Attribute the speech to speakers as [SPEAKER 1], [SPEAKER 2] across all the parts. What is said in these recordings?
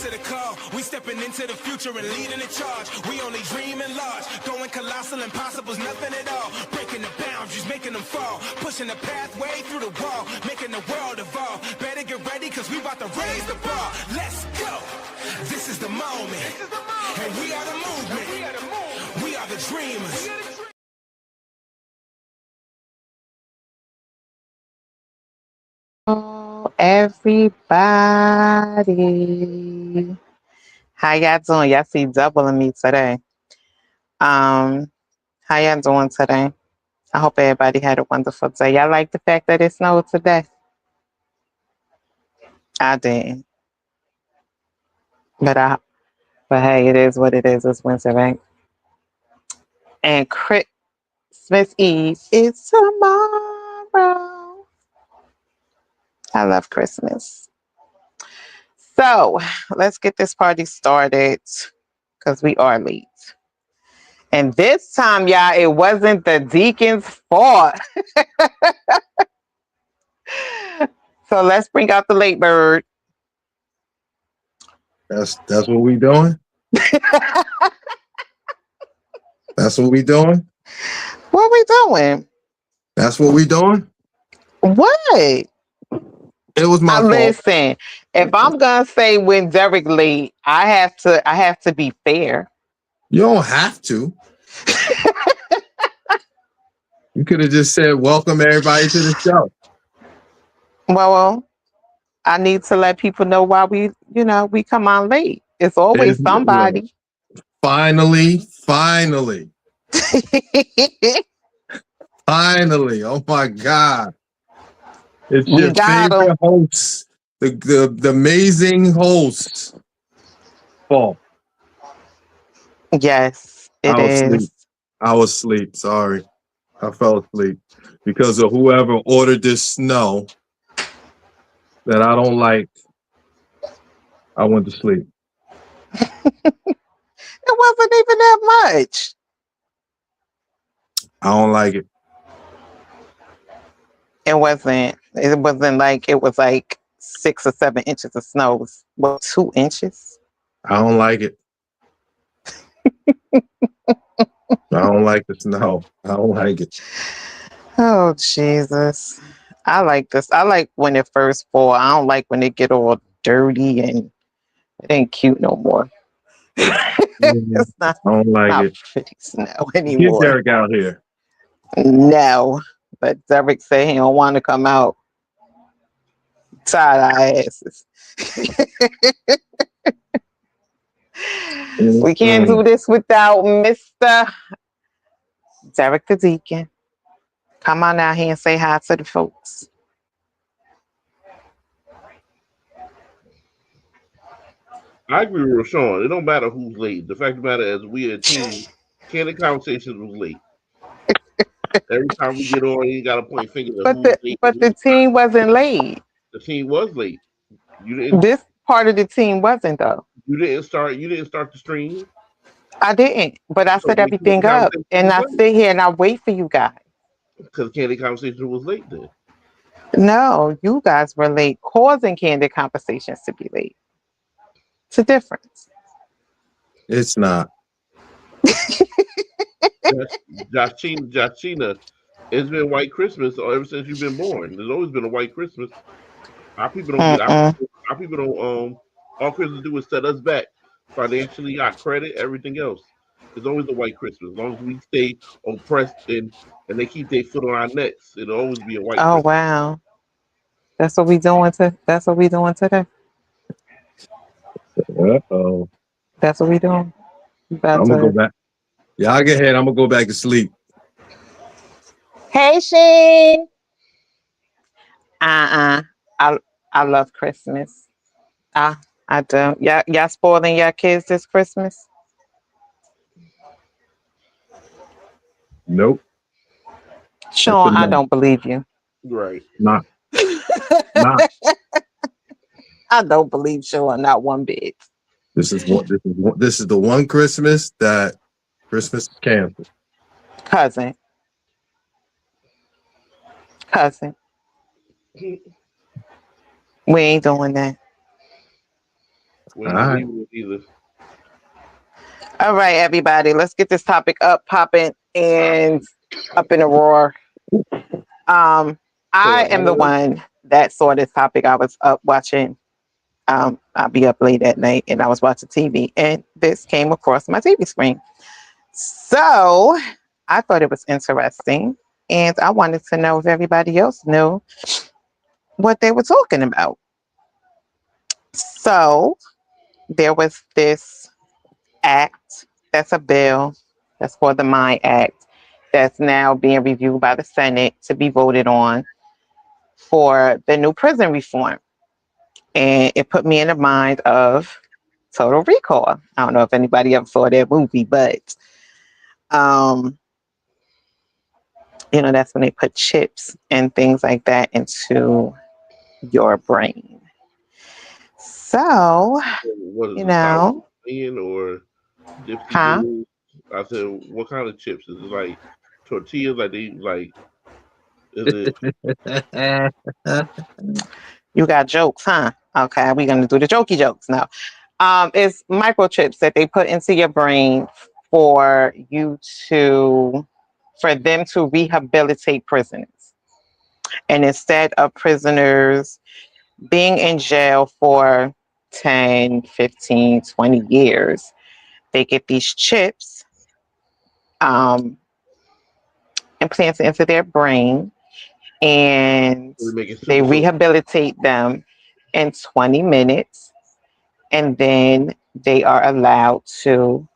[SPEAKER 1] answer the call. We stepping into the future and leading the charge. We only dreaming large, going colossal, impossible's nothing at all. Breaking the boundaries, making them fall, pushing the pathway through the wall, making the world evolve. Better get ready, cause we about to raise the bar. Let's go. This is the moment, and we are the movement. We are the dreamers.
[SPEAKER 2] Oh, everybody. How y'all doing? Y'all see double of me today. How y'all doing today? I hope everybody had a wonderful day. Y'all like the fact that it snowed today? I didn't. But hey, it is what it is. It's winter, right? And Christmas Eve is tomorrow. I love Christmas. So let's get this party started because we are late. And this time, y'all, it wasn't the deacon's fault. So let's bring out the late bird.
[SPEAKER 3] That's what we doing? That's what we doing?
[SPEAKER 2] What we doing?
[SPEAKER 3] That's what we doing?
[SPEAKER 2] What?
[SPEAKER 3] It was my fault.
[SPEAKER 2] Listen, if I'm gonna say when Derek late, I have to be fair.
[SPEAKER 3] You don't have to. You could have just said, welcome everybody to the show.
[SPEAKER 2] Well, I need to let people know why we come on late. It's always somebody.
[SPEAKER 3] Finally. Finally. Oh my God. It's your favorite host. The amazing host. Paul.
[SPEAKER 2] Yes, it is.
[SPEAKER 3] I was asleep. Sorry. I fell asleep because of whoever ordered this snow that I don't like. I went to sleep.
[SPEAKER 2] It wasn't even that much.
[SPEAKER 3] I don't like it.
[SPEAKER 2] It wasn't like it was like 6 or 7 inches of snow. It was, what, 2 inches?
[SPEAKER 3] I don't like it. I don't like the snow. I don't like it.
[SPEAKER 2] Oh, Jesus. I like this. I like when it first fall. I don't like when it get all dirty and it ain't cute no more. It's not,
[SPEAKER 3] I don't like it.
[SPEAKER 2] Pretty snow anymore.
[SPEAKER 3] Get Derek out here.
[SPEAKER 2] No, but Derek said he don't want to come out. Tired our asses. We can't do this without Mr. Derek the Deacon. Come on out here and say hi to the folks.
[SPEAKER 4] I agree with Rashawn. It don't matter who's late. The fact of the matter is we a team. Candid Conversations was late. Every time we get on, you got to point fingers at who's late.
[SPEAKER 2] But the team wasn't late.
[SPEAKER 4] The team was late. You didn't.
[SPEAKER 2] This part of the team wasn't though.
[SPEAKER 4] You didn't start the stream.
[SPEAKER 2] I didn't, but I set everything up, and I sit here and I wait for you guys.
[SPEAKER 4] Because Candid Conversation was late then.
[SPEAKER 2] No, you guys were late, causing Candid Conversations to be late. It's a difference.
[SPEAKER 3] It's not.
[SPEAKER 4] Joshina, it's been White Christmas ever since you've been born. There's always been a White Christmas. Our people don't our people don't all Christmas do is set us back financially, our credit, everything else. It's always a White Christmas. As long as we stay oppressed and they keep their foot on our necks, it'll always be a White Christmas.
[SPEAKER 2] Oh wow. That's what we doing today.
[SPEAKER 3] Uh-oh.
[SPEAKER 2] That's what we doing.
[SPEAKER 3] I'm gonna go back. Y'all get ahead. I'm gonna go back to sleep.
[SPEAKER 2] Hey Shane. I love Christmas. I do. Y'all spoiling your kids this Christmas?
[SPEAKER 3] Nope.
[SPEAKER 2] Sean, I don't believe you.
[SPEAKER 4] Right.
[SPEAKER 3] Nah.
[SPEAKER 2] I don't believe Sean, not one bit.
[SPEAKER 3] This is the one Christmas that Christmas is canceled.
[SPEAKER 2] Cousin. We ain't doing that.
[SPEAKER 4] We
[SPEAKER 3] All
[SPEAKER 4] ain't
[SPEAKER 3] right.
[SPEAKER 4] leaving it either.
[SPEAKER 2] All right, everybody, let's get this topic up, popping, and up in a roar. I am the one that saw this topic. I was up watching. I'll be up late at night, and I was watching TV, and this came across my TV screen. So I thought it was interesting, and I wanted to know if everybody else knew what they were talking about. So there was this act, that's a bill, that's called the Mine Act, that's now being reviewed by the Senate to be voted on for the new prison reform. And it put me in the mind of Total Recall. I don't know if anybody ever saw that movie, but that's when they put chips and things like that into your brain. So,
[SPEAKER 4] What is
[SPEAKER 2] you
[SPEAKER 4] it,
[SPEAKER 2] know,
[SPEAKER 4] Italian or Gypsy
[SPEAKER 2] huh?
[SPEAKER 4] Doodle? I said, what kind of chips? Is it like tortillas? Like they like? Is it?
[SPEAKER 2] You got jokes, huh? Okay, we're gonna do the jokey jokes now. It's microchips that they put into your brain for them to rehabilitate prisoners. And instead of prisoners being in jail for 10, 15, 20 years, they get these chips implanted into their brain, and they rehabilitate them in 20 minutes, and then they are allowed to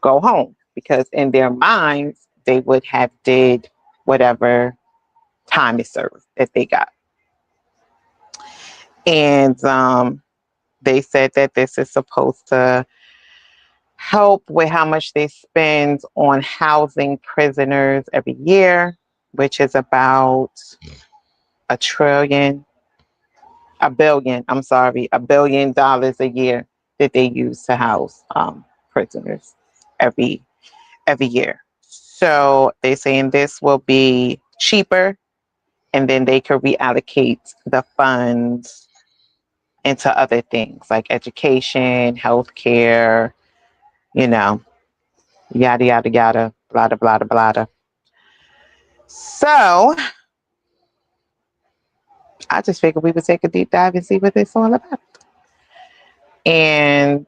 [SPEAKER 2] go home, because in their minds they would have did whatever time is served that they got. And they said that this is supposed to help with how much they spend on housing prisoners every year, which is about $1 billion a year that they use to house prisoners every year. So they're saying this will be cheaper, and then they could reallocate the funds into other things like education, healthcare, yada, yada, yada, blah, blah, blah, blah. So I just figured we would take a deep dive and see what it's all about. And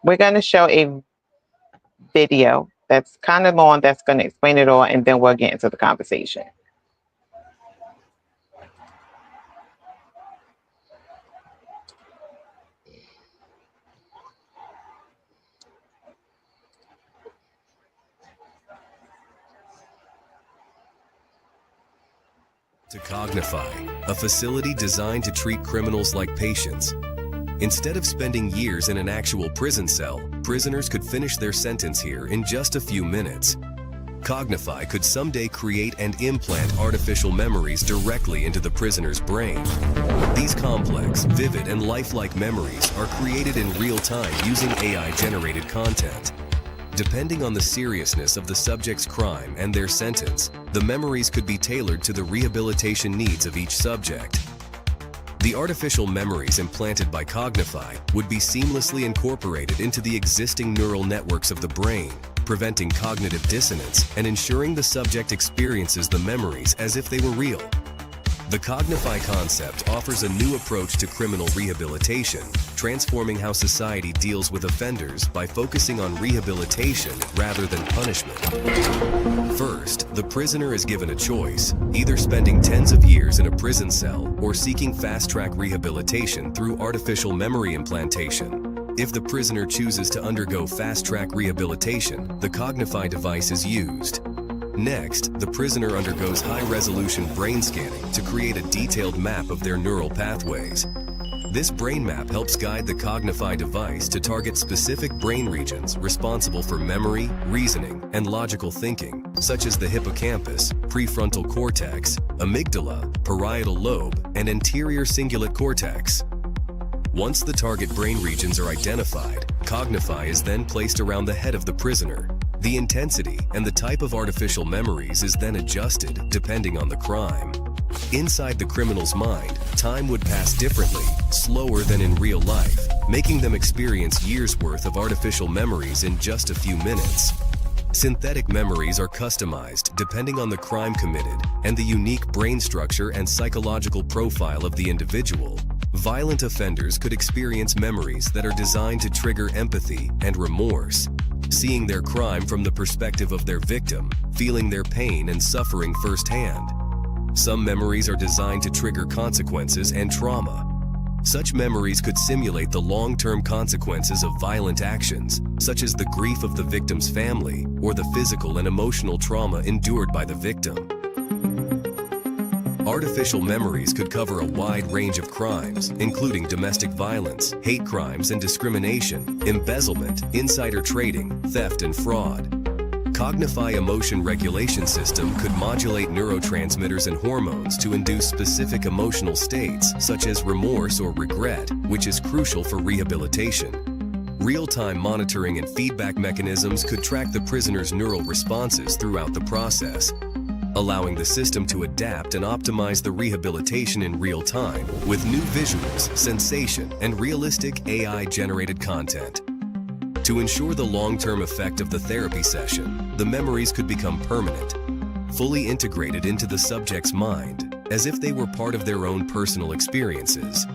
[SPEAKER 2] we're going to show a video that's kind of long that's going to explain it all, and then we'll get into the conversation.
[SPEAKER 5] To Cognify, a facility designed to treat criminals like patients. Instead of spending years in an actual prison cell, prisoners could finish their sentence here in just a few minutes. Cognify could someday create and implant artificial memories directly into the prisoner's brain. These complex, vivid, and lifelike memories are created in real time using AI-generated content. Depending on the seriousness of the subject's crime and their sentence, the memories could be tailored to the rehabilitation needs of each subject. The artificial memories implanted by Cognify would be seamlessly incorporated into the existing neural networks of the brain, preventing cognitive dissonance and ensuring the subject experiences the memories as if they were real. The Cognify concept offers a new approach to criminal rehabilitation, transforming how society deals with offenders by focusing on rehabilitation rather than punishment. First, the prisoner is given a choice, either spending tens of years in a prison cell or seeking fast-track rehabilitation through artificial memory implantation. If the prisoner chooses to undergo fast-track rehabilitation, the Cognify device is used. Next, the prisoner undergoes high-resolution brain scanning to create a detailed map of their neural pathways. This brain map helps guide the Cognify device to target specific brain regions responsible for memory, reasoning, and logical thinking, such as the hippocampus, prefrontal cortex, amygdala, parietal lobe, and anterior cingulate cortex. Once the target brain regions are identified, Cognify is then placed around the head of the prisoner. The intensity and the type of artificial memories is then adjusted depending on the crime. Inside the criminal's mind, time would pass differently, slower than in real life, making them experience years' worth of artificial memories in just a few minutes. Synthetic memories are customized depending on the crime committed and the unique brain structure and psychological profile of the individual. Violent offenders could experience memories that are designed to trigger empathy and remorse, seeing their crime from the perspective of their victim, feeling their pain and suffering firsthand. Some memories are designed to trigger consequences and trauma. Such memories could simulate the long-term consequences of violent actions, such as the grief of the victim's family or the physical and emotional trauma endured by the victim. Artificial memories could cover a wide range of crimes, including domestic violence, hate crimes and discrimination, embezzlement, insider trading, theft and fraud. Cognify Emotion Regulation System could modulate neurotransmitters and hormones to induce specific emotional states, such as remorse or regret, which is crucial for rehabilitation. Real-time monitoring and feedback mechanisms could track the prisoner's neural responses throughout the process, allowing the system to adapt and optimize the rehabilitation in real time with new visuals, sensation, and realistic AI-generated content. To ensure the long-term effect of the therapy session, the memories could become permanent, fully integrated into the subject's mind, as if they were part of their own personal experiences.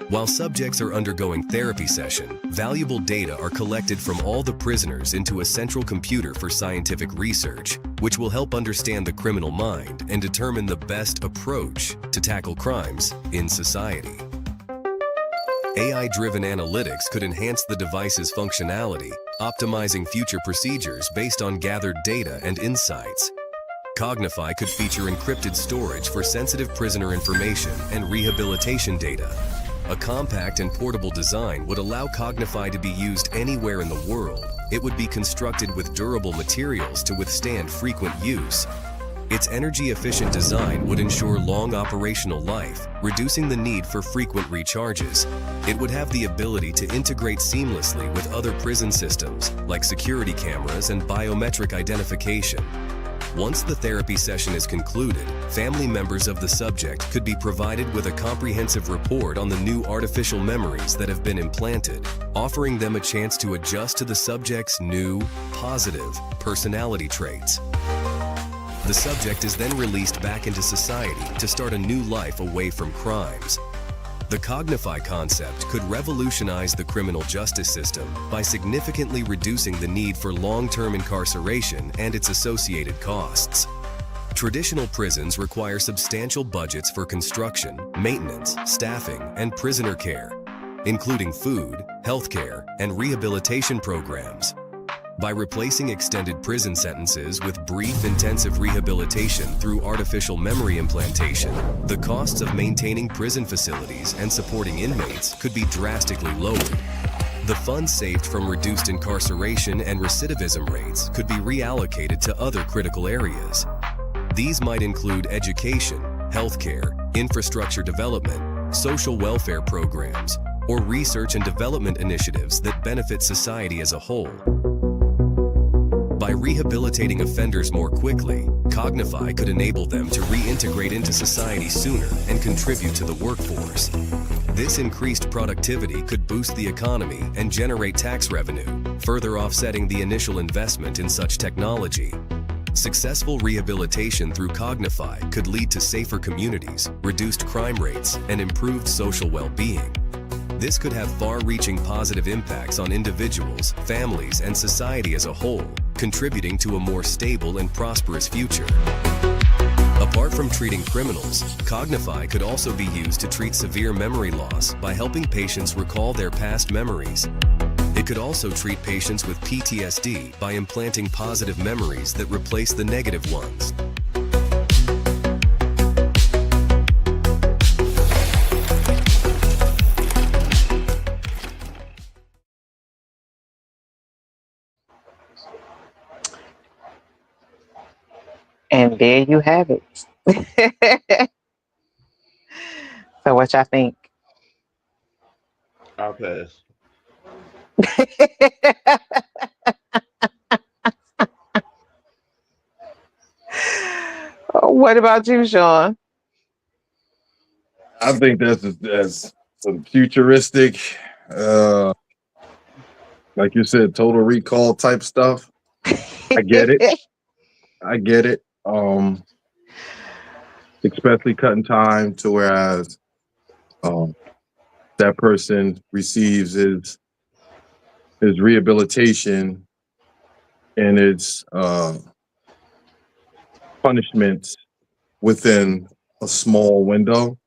[SPEAKER 5] While subjects are undergoing therapy session, valuable data are collected from all the prisoners into a central computer for scientific research, which will help understand the criminal mind and determine the best approach to tackle crimes in society. AI-driven analytics could enhance the device's functionality, optimizing future procedures based on gathered data and insights. Cognify could feature encrypted storage for sensitive prisoner information and rehabilitation data. A compact and portable design would allow Cognify to be used anywhere in the world. It would be constructed with durable materials to withstand frequent use. Its energy-efficient design would ensure long operational life, reducing the need for frequent recharges. It would have the ability to integrate seamlessly with other prison systems, like security cameras and biometric identification. Once the therapy session is concluded, family members of the subject could be provided with a comprehensive report on the new artificial memories that have been implanted, offering them a chance to adjust to the subject's new, positive personality traits. The subject is then released back into society to start a new life away from crimes. The Cognify concept could revolutionize the criminal justice system by significantly reducing the need for long-term incarceration and its associated costs. Traditional prisons require substantial budgets for construction, maintenance, staffing, and prisoner care, including food, healthcare, and rehabilitation programs. By replacing extended prison sentences with brief, intensive rehabilitation through artificial memory implantation, the costs of maintaining prison facilities and supporting inmates could be drastically lowered. The funds saved from reduced incarceration and recidivism rates could be reallocated to other critical areas. These might include education, healthcare, infrastructure development, social welfare programs, or research and development initiatives that benefit society as a whole. By rehabilitating offenders more quickly, Cognify could enable them to reintegrate into society sooner and contribute to the workforce. This increased productivity could boost the economy and generate tax revenue, further offsetting the initial investment in such technology. Successful rehabilitation through Cognify could lead to safer communities, reduced crime rates, and improved social well-being. This could have far-reaching positive impacts on individuals, families, and society as a whole, contributing to a more stable and prosperous future. Apart from treating criminals, Cognify could also be used to treat severe memory loss by helping patients recall their past memories. It could also treat patients with PTSD by implanting positive memories that replace the negative ones.
[SPEAKER 2] And there you have it. So what y'all think?
[SPEAKER 4] I'll pass.
[SPEAKER 2] What about you, Sean?
[SPEAKER 3] I think that's some futuristic, uh, like you said, total recall type stuff. I get it. I get it. Especially cutting time to whereas um that person receives his rehabilitation and its punishments within a small window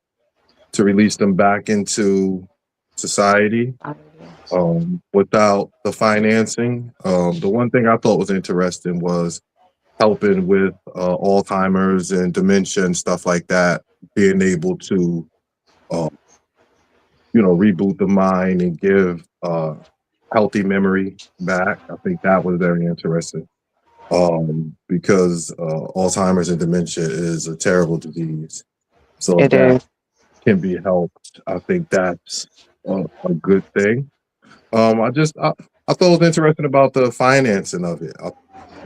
[SPEAKER 3] to release them back into society without the financing. The one thing I thought was interesting was helping with Alzheimer's and dementia and stuff like that, being able to, um, reboot the mind and give healthy memory back. I think that was very interesting because Alzheimer's and dementia is a terrible disease. So if
[SPEAKER 2] It
[SPEAKER 3] that
[SPEAKER 2] is.
[SPEAKER 3] can be helped, I think that's a good thing. I thought it was interesting about the financing of it.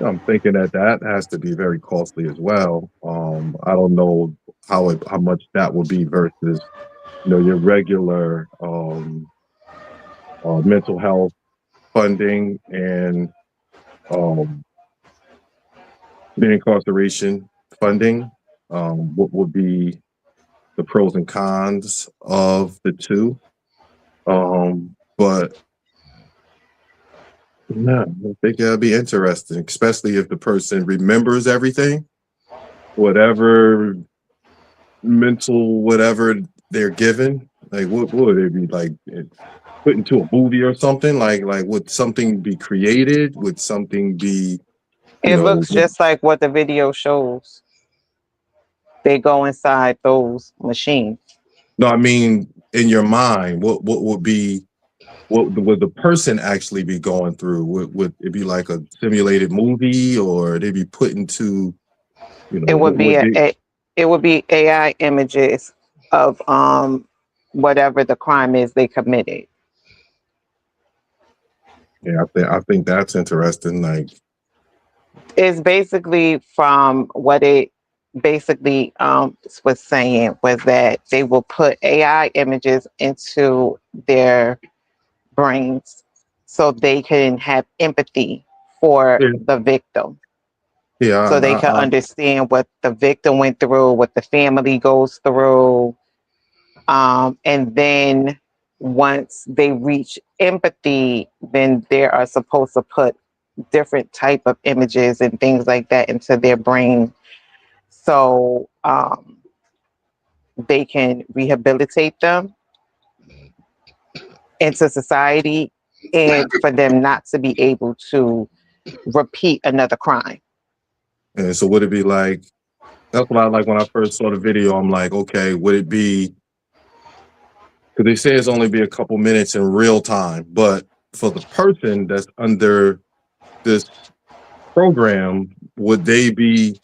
[SPEAKER 3] I'm thinking that has to be very costly as well. I don't know how much that would be versus your regular mental health funding and um, the incarceration funding. What would be the pros and cons of the two? But no, I think it'll be interesting, especially if the person remembers everything, whatever mental whatever they're given. Like, what would it be like? Put into a movie or something? Like, would something be created? Would something be, you
[SPEAKER 2] It
[SPEAKER 3] know?
[SPEAKER 2] looks just like what the video shows. They go inside those machines.
[SPEAKER 3] No, I mean, in your mind, what would be? What would the person actually be going through? Would it be like a simulated movie, or they be put into,
[SPEAKER 2] It would
[SPEAKER 3] what
[SPEAKER 2] be
[SPEAKER 3] would they?
[SPEAKER 2] it would be AI images of whatever the crime is they committed.
[SPEAKER 3] Yeah, I think that's interesting. Like,
[SPEAKER 2] It's basically from what it basically was saying was that they will put AI images into their brains so they can have empathy for
[SPEAKER 3] yeah,
[SPEAKER 2] the victim.
[SPEAKER 3] yeah,
[SPEAKER 2] So they can understand what the victim went through, what the family goes through. And then once they reach empathy, then they are supposed to put different type of images and things like that into their brain. So they can rehabilitate them into society and for them not to be able to repeat another crime.
[SPEAKER 3] and so would it be like? That's what I like when I first saw the video. I'm like, okay, would it be? Because they say it's only be a couple minutes in real time, but for the person that's under this program, would they be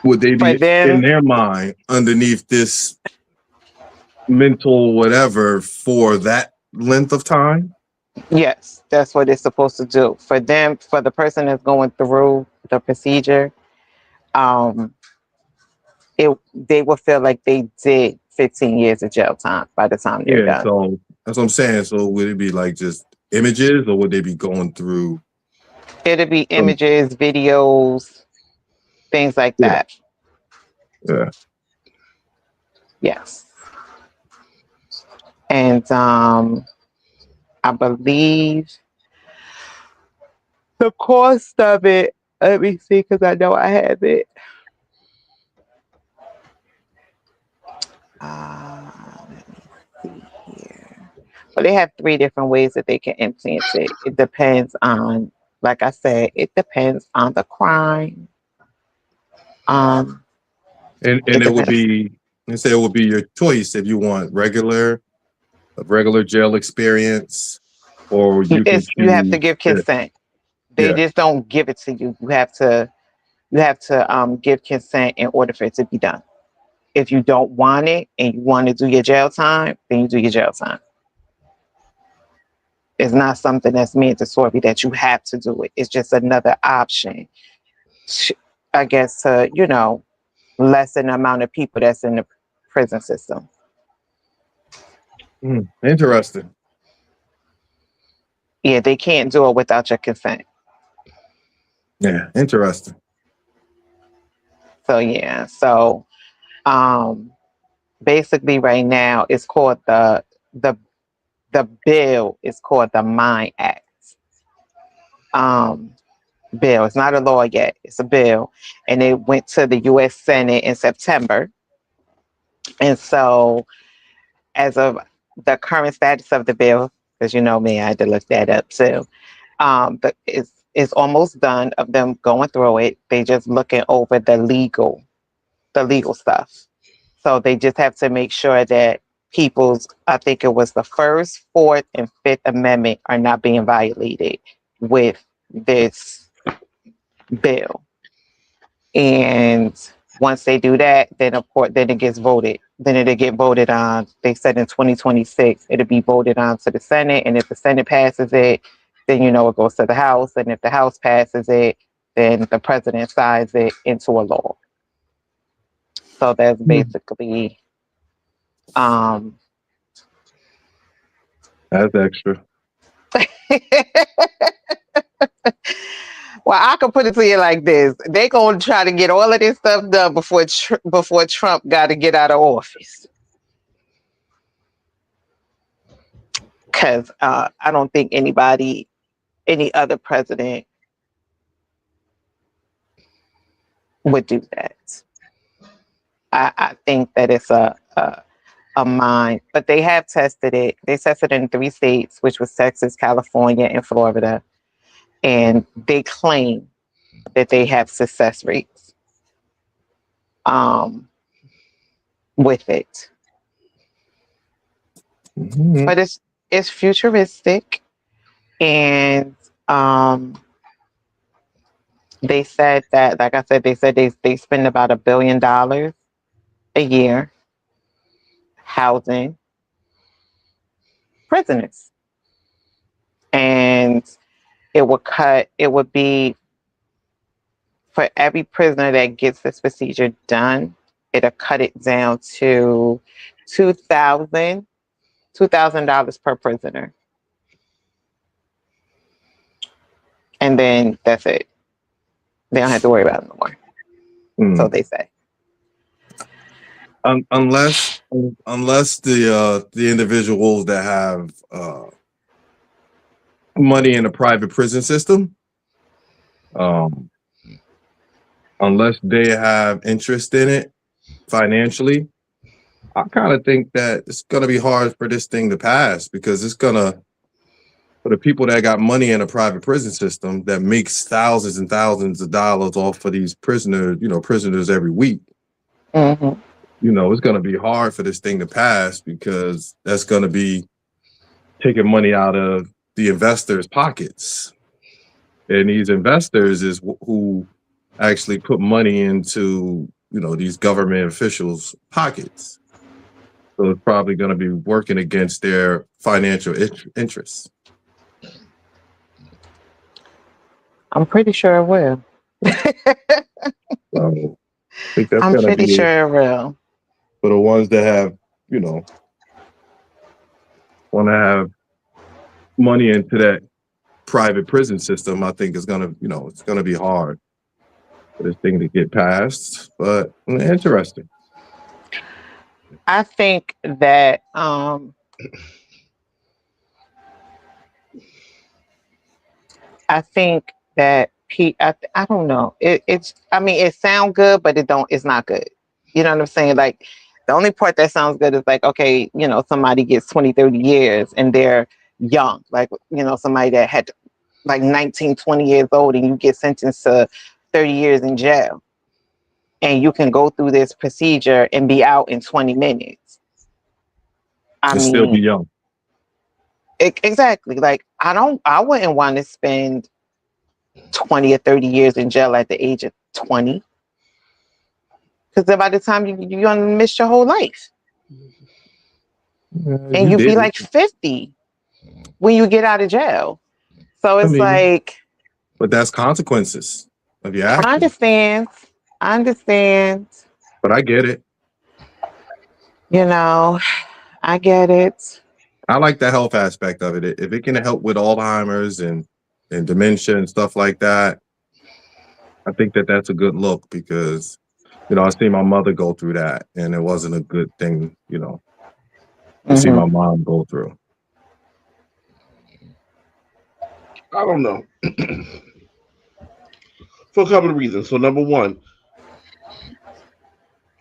[SPEAKER 2] For
[SPEAKER 3] in
[SPEAKER 2] them,
[SPEAKER 3] their mind underneath this mental whatever for that length of time?
[SPEAKER 2] yes, that's what it's supposed to do. For them, for the person that's going through the procedure, um, they will feel like they did 15 years of jail time by the time they're
[SPEAKER 3] Yeah,
[SPEAKER 2] done.
[SPEAKER 3] so that's what I'm saying. So would it be like just images, or would they be going through
[SPEAKER 2] It'll be
[SPEAKER 3] some?
[SPEAKER 2] images, videos, things like
[SPEAKER 3] Yeah,
[SPEAKER 2] that.
[SPEAKER 3] yeah.
[SPEAKER 2] Yes. And I believe the cost of it, let me see, because I know I have it. Let me see here. Well, they have 3 different ways that they can implant it. It depends on, like I said, it depends on the crime.
[SPEAKER 3] And
[SPEAKER 2] It
[SPEAKER 3] it would
[SPEAKER 2] depends.
[SPEAKER 3] be, they say it would be your choice if you want a regular jail experience, or you can
[SPEAKER 2] You have to
[SPEAKER 3] choose.
[SPEAKER 2] give
[SPEAKER 3] Yeah,
[SPEAKER 2] consent. They
[SPEAKER 3] yeah,
[SPEAKER 2] just don't give it to you. You have to give consent in order for it to be done. If you don't want it and you want to do your jail time, then you do your jail time. It's not something that's mandatory that you have to do it. It's just another option, I guess, to lessen the amount of people that's prison system.
[SPEAKER 3] Interesting.
[SPEAKER 2] Yeah, they can't do it without your consent.
[SPEAKER 3] Yeah, interesting.
[SPEAKER 2] So yeah, so basically right now it's called the bill is called the Mine Act. Bill. It's not a law yet. It's a bill, and it went to the U.S. Senate in September. And so, as of the current status of the bill, because you know me, I had to look that up too. But it's almost done of them going through it. They just looking over the legal stuff. So they just have to make sure that I think it was the First, Fourth, and Fifth Amendment are not being violated with this bill. And once they do that, then of course, then it gets voted. Then it'll get voted on. They said in 2026, it'll be voted on to the Senate. And if the Senate passes it, then it goes to the House. And if the House passes it, then the president signs it into a law. So that's basically
[SPEAKER 3] That's extra.
[SPEAKER 2] Well, I can put it to you like this: they gonna try to get all of this stuff done before Trump got to get out of office. Because I don't think any other president would do that. I think that it's a mine, but they have tested it. They tested it in 3 states, which was Texas, California, and Florida. And they claim that they have success rates with it.
[SPEAKER 3] Mm-hmm.
[SPEAKER 2] But it's futuristic, and they said that, like I said, they said they spend about $1 billion a year housing prisoners, and it would be for every prisoner that gets this procedure done, it'll cut it down to $2,000 per prisoner. And then that's it. They don't have to worry about it no more. So they say.
[SPEAKER 3] Unless the individuals that have money in a private prison system, unless they have interest in it financially, I kind of think that it's going to be hard for this thing to pass, because it's going to, for the people that got money in a private prison system that makes thousands and thousands of dollars off of these prisoners every week.
[SPEAKER 2] Mm-hmm.
[SPEAKER 3] It's going to be hard for this thing to pass, because that's going to be taking money out of the investors' pockets. And these investors is who actually put money into, these government officials' pockets. So it's probably going to be working against their financial interests.
[SPEAKER 2] I'm pretty sure it will.
[SPEAKER 3] So I think that's
[SPEAKER 2] I'm pretty sure it will.
[SPEAKER 3] For the ones that have, want to have money into that private prison system, I think it's gonna, it's gonna be hard for this thing to get passed. But interesting.
[SPEAKER 2] I think that I don't know. It sounds good, but it's not good. You know what I'm saying? Like, the only part that sounds good is like, okay, somebody gets 20, 30 years and they're young. Like, somebody that had like 19, 20 years old, and you get sentenced to 30 years in jail. And you can go through this procedure and be out in 20 minutes.
[SPEAKER 3] Still be young.
[SPEAKER 2] Exactly. Like, I wouldn't want to spend 20 or 30 years in jail at the age of 20. Because by the time you're going to miss your whole life. And you'd be like 50 when you get out of jail. So it's like...
[SPEAKER 3] But that's consequences of your action.
[SPEAKER 2] I understand.
[SPEAKER 3] But I get it.
[SPEAKER 2] You know, I get it.
[SPEAKER 3] I like the health aspect of it. If it can help with Alzheimer's and dementia and stuff like that, I think that that's a good look because, I seen my mother go through that and it wasn't a good thing, to see
[SPEAKER 2] Hmm.
[SPEAKER 3] my mom go through.
[SPEAKER 4] I don't know. For a couple of reasons. So number one,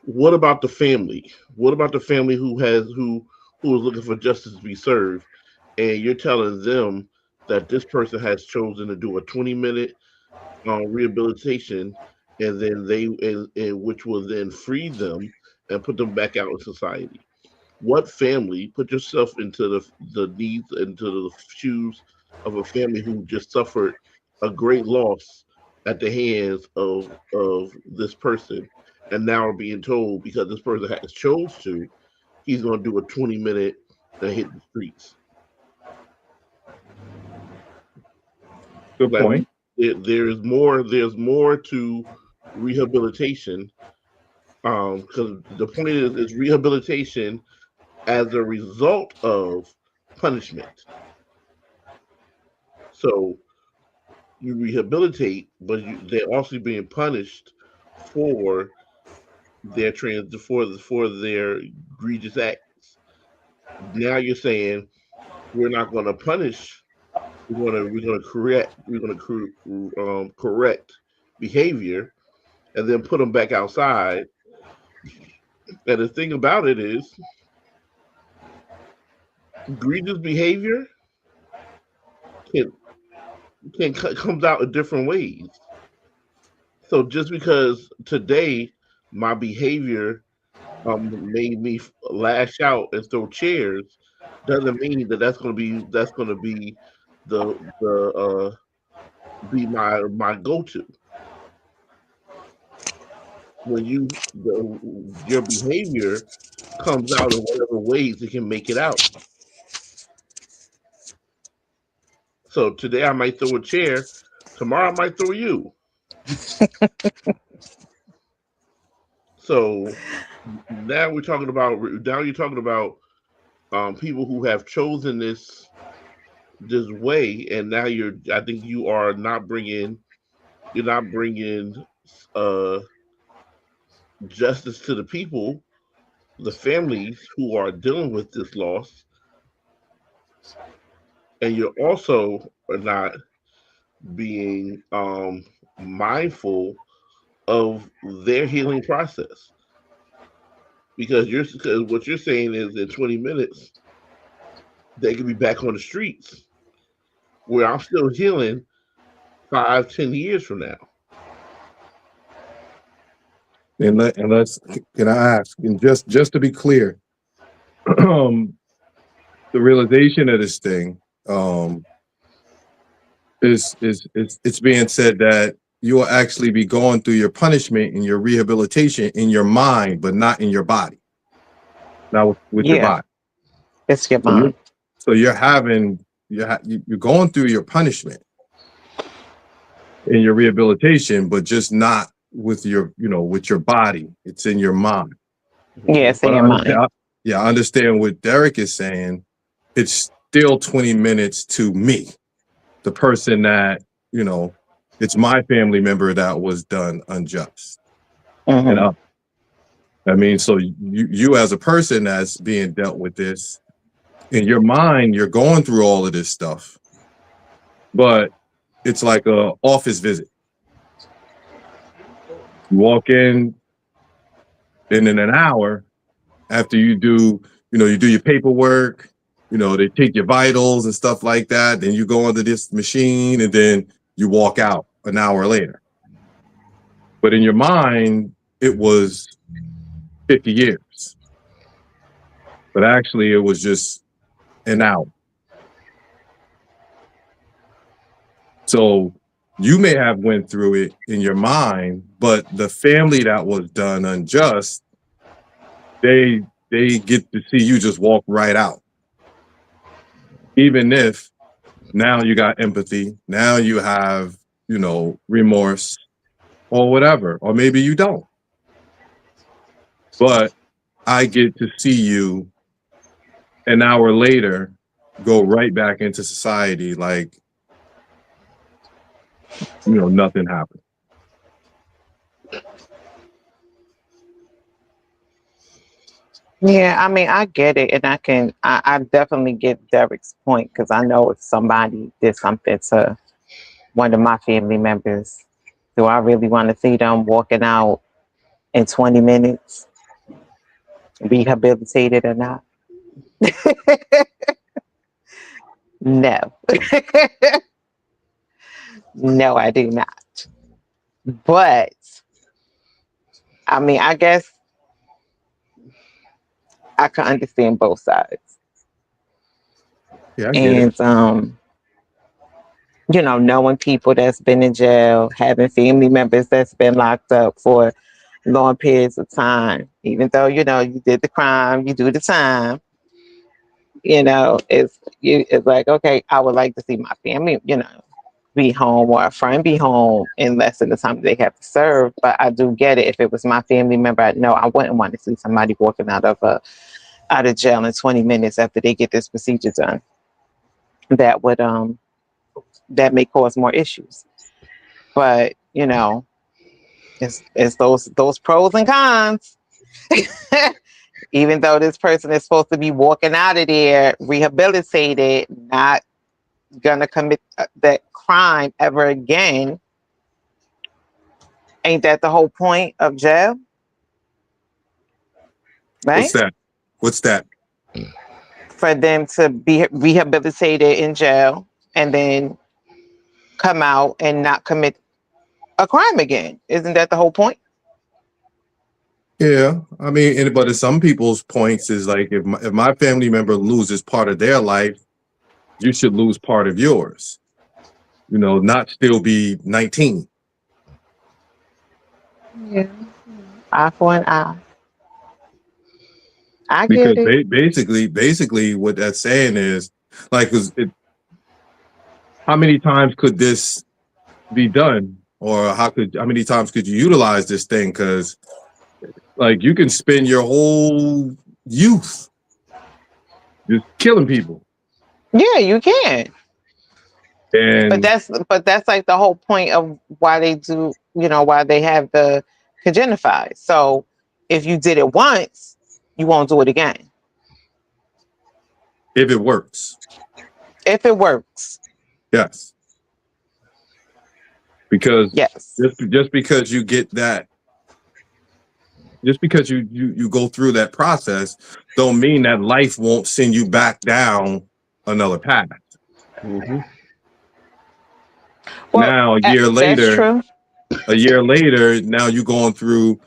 [SPEAKER 4] what about the family? What about the family who is looking for justice to be served, and you're telling them that this person has chosen to do a 20-minute rehabilitation, and then and which will then free them and put them back out in society. What family? Put yourself into the needs, into the shoes of a family who just suffered a great loss at the hands of this person, and now are being told because this person has chose to, he's going to do a 20-minute and hit the streets.
[SPEAKER 3] Good
[SPEAKER 4] Like
[SPEAKER 3] point.
[SPEAKER 4] there's more. There's more to rehabilitation. Because the point is rehabilitation as a result of punishment. So you rehabilitate, but they're also being punished for for their egregious acts. Now you're saying we're not going to punish. We're going to correct behavior and then put them back outside. And the thing about it is, egregious behavior can comes out in different ways. So just because today my behavior made me lash out and throw chairs, doesn't mean that that's going to be the be my go to. When your behavior comes out in whatever ways it can make it out. So today I might throw a chair, tomorrow I might throw you. So now you're talking about people who have chosen this way, and now I think you're not bringing uh justice to the people, the families who are dealing with this loss, and you're also not being mindful of their healing process, because what you're saying is in 20 minutes they can be back on the streets where I'm still healing 5, 10 years from now.
[SPEAKER 3] And can I ask, and just to be clear, the realization of this thing, is it's being said that you will actually be going through your punishment and your rehabilitation in your mind, but not in your body. Now with your
[SPEAKER 2] Yeah,
[SPEAKER 3] body.
[SPEAKER 2] it's your
[SPEAKER 3] So you're
[SPEAKER 2] mind.
[SPEAKER 3] so you're going through your punishment in your rehabilitation, but just not with with your body. It's in your mind.
[SPEAKER 2] Yeah, it's in
[SPEAKER 3] But
[SPEAKER 2] your mind.
[SPEAKER 3] I understand what Derek is saying. It's still 20 minutes to me, the person that, it's my family member that was done unjust. And
[SPEAKER 2] Hmm.
[SPEAKER 3] so you as a person that's being dealt with this, in your mind, you're going through all of this stuff, but it's like a office visit. You walk in, and in an hour after you do your paperwork, they take your vitals and stuff like that. Then you go into this machine and then you walk out an hour later. But in your mind, it was 50 years. But actually, it was just an hour. So you may have went through it in your mind, but the family that was done unjust, they get to see you just walk right out. Even if now you got empathy, now you have, remorse or whatever, or maybe you don't. But I get to see you an hour later go right back into society like, nothing happened.
[SPEAKER 2] Yeah, I mean, I get it, and I definitely get Derek's point because I know if somebody did something to one of my family members, do I really want to see them walking out in 20 minutes, rehabilitated or not? No. No, I do not. But I mean, I guess I can understand both sides.
[SPEAKER 3] Yeah, I get it.
[SPEAKER 2] And knowing people that's been in jail, having family members that's been locked up for long periods of time, even though you did the crime, you do the time. It's like, okay, I would like to see my family, be home, or a friend be home in less than the time they have to serve. But I do get it. If it was my family member, I wouldn't want to see somebody walking out of jail in 20 minutes after they get this procedure done. That may cause more issues. But it's those pros and cons. Even though this person is supposed to be walking out of there rehabilitated, not gonna commit that crime ever again, ain't that the whole point of jail? Right?
[SPEAKER 3] What's that?
[SPEAKER 2] For them to be rehabilitated in jail and then come out and not commit a crime again. Isn't that the whole point?
[SPEAKER 3] Yeah, I mean, but some people's points is like, if my family member loses part of their life, you should lose part of yours. Not still be 19.
[SPEAKER 2] Yeah. Eye for an eye. I
[SPEAKER 3] Because
[SPEAKER 2] get it.
[SPEAKER 3] basically what that's saying is, like, how many times could this be done, or how many times could you utilize this thing? Because like, you can spend your whole youth just killing people.
[SPEAKER 2] Yeah, you can.
[SPEAKER 3] And
[SPEAKER 2] But that's like the whole point of why they do, why they have the Congenify. So if you did it once, you won't do it again.
[SPEAKER 3] if it works.
[SPEAKER 2] If it works.
[SPEAKER 3] Yes. Because
[SPEAKER 2] yes,
[SPEAKER 3] just because you get that, just because you go through that process, don't mean that life won't send you back down another path.
[SPEAKER 4] Mm-hmm.
[SPEAKER 2] Well,
[SPEAKER 3] now a year later, now you're going through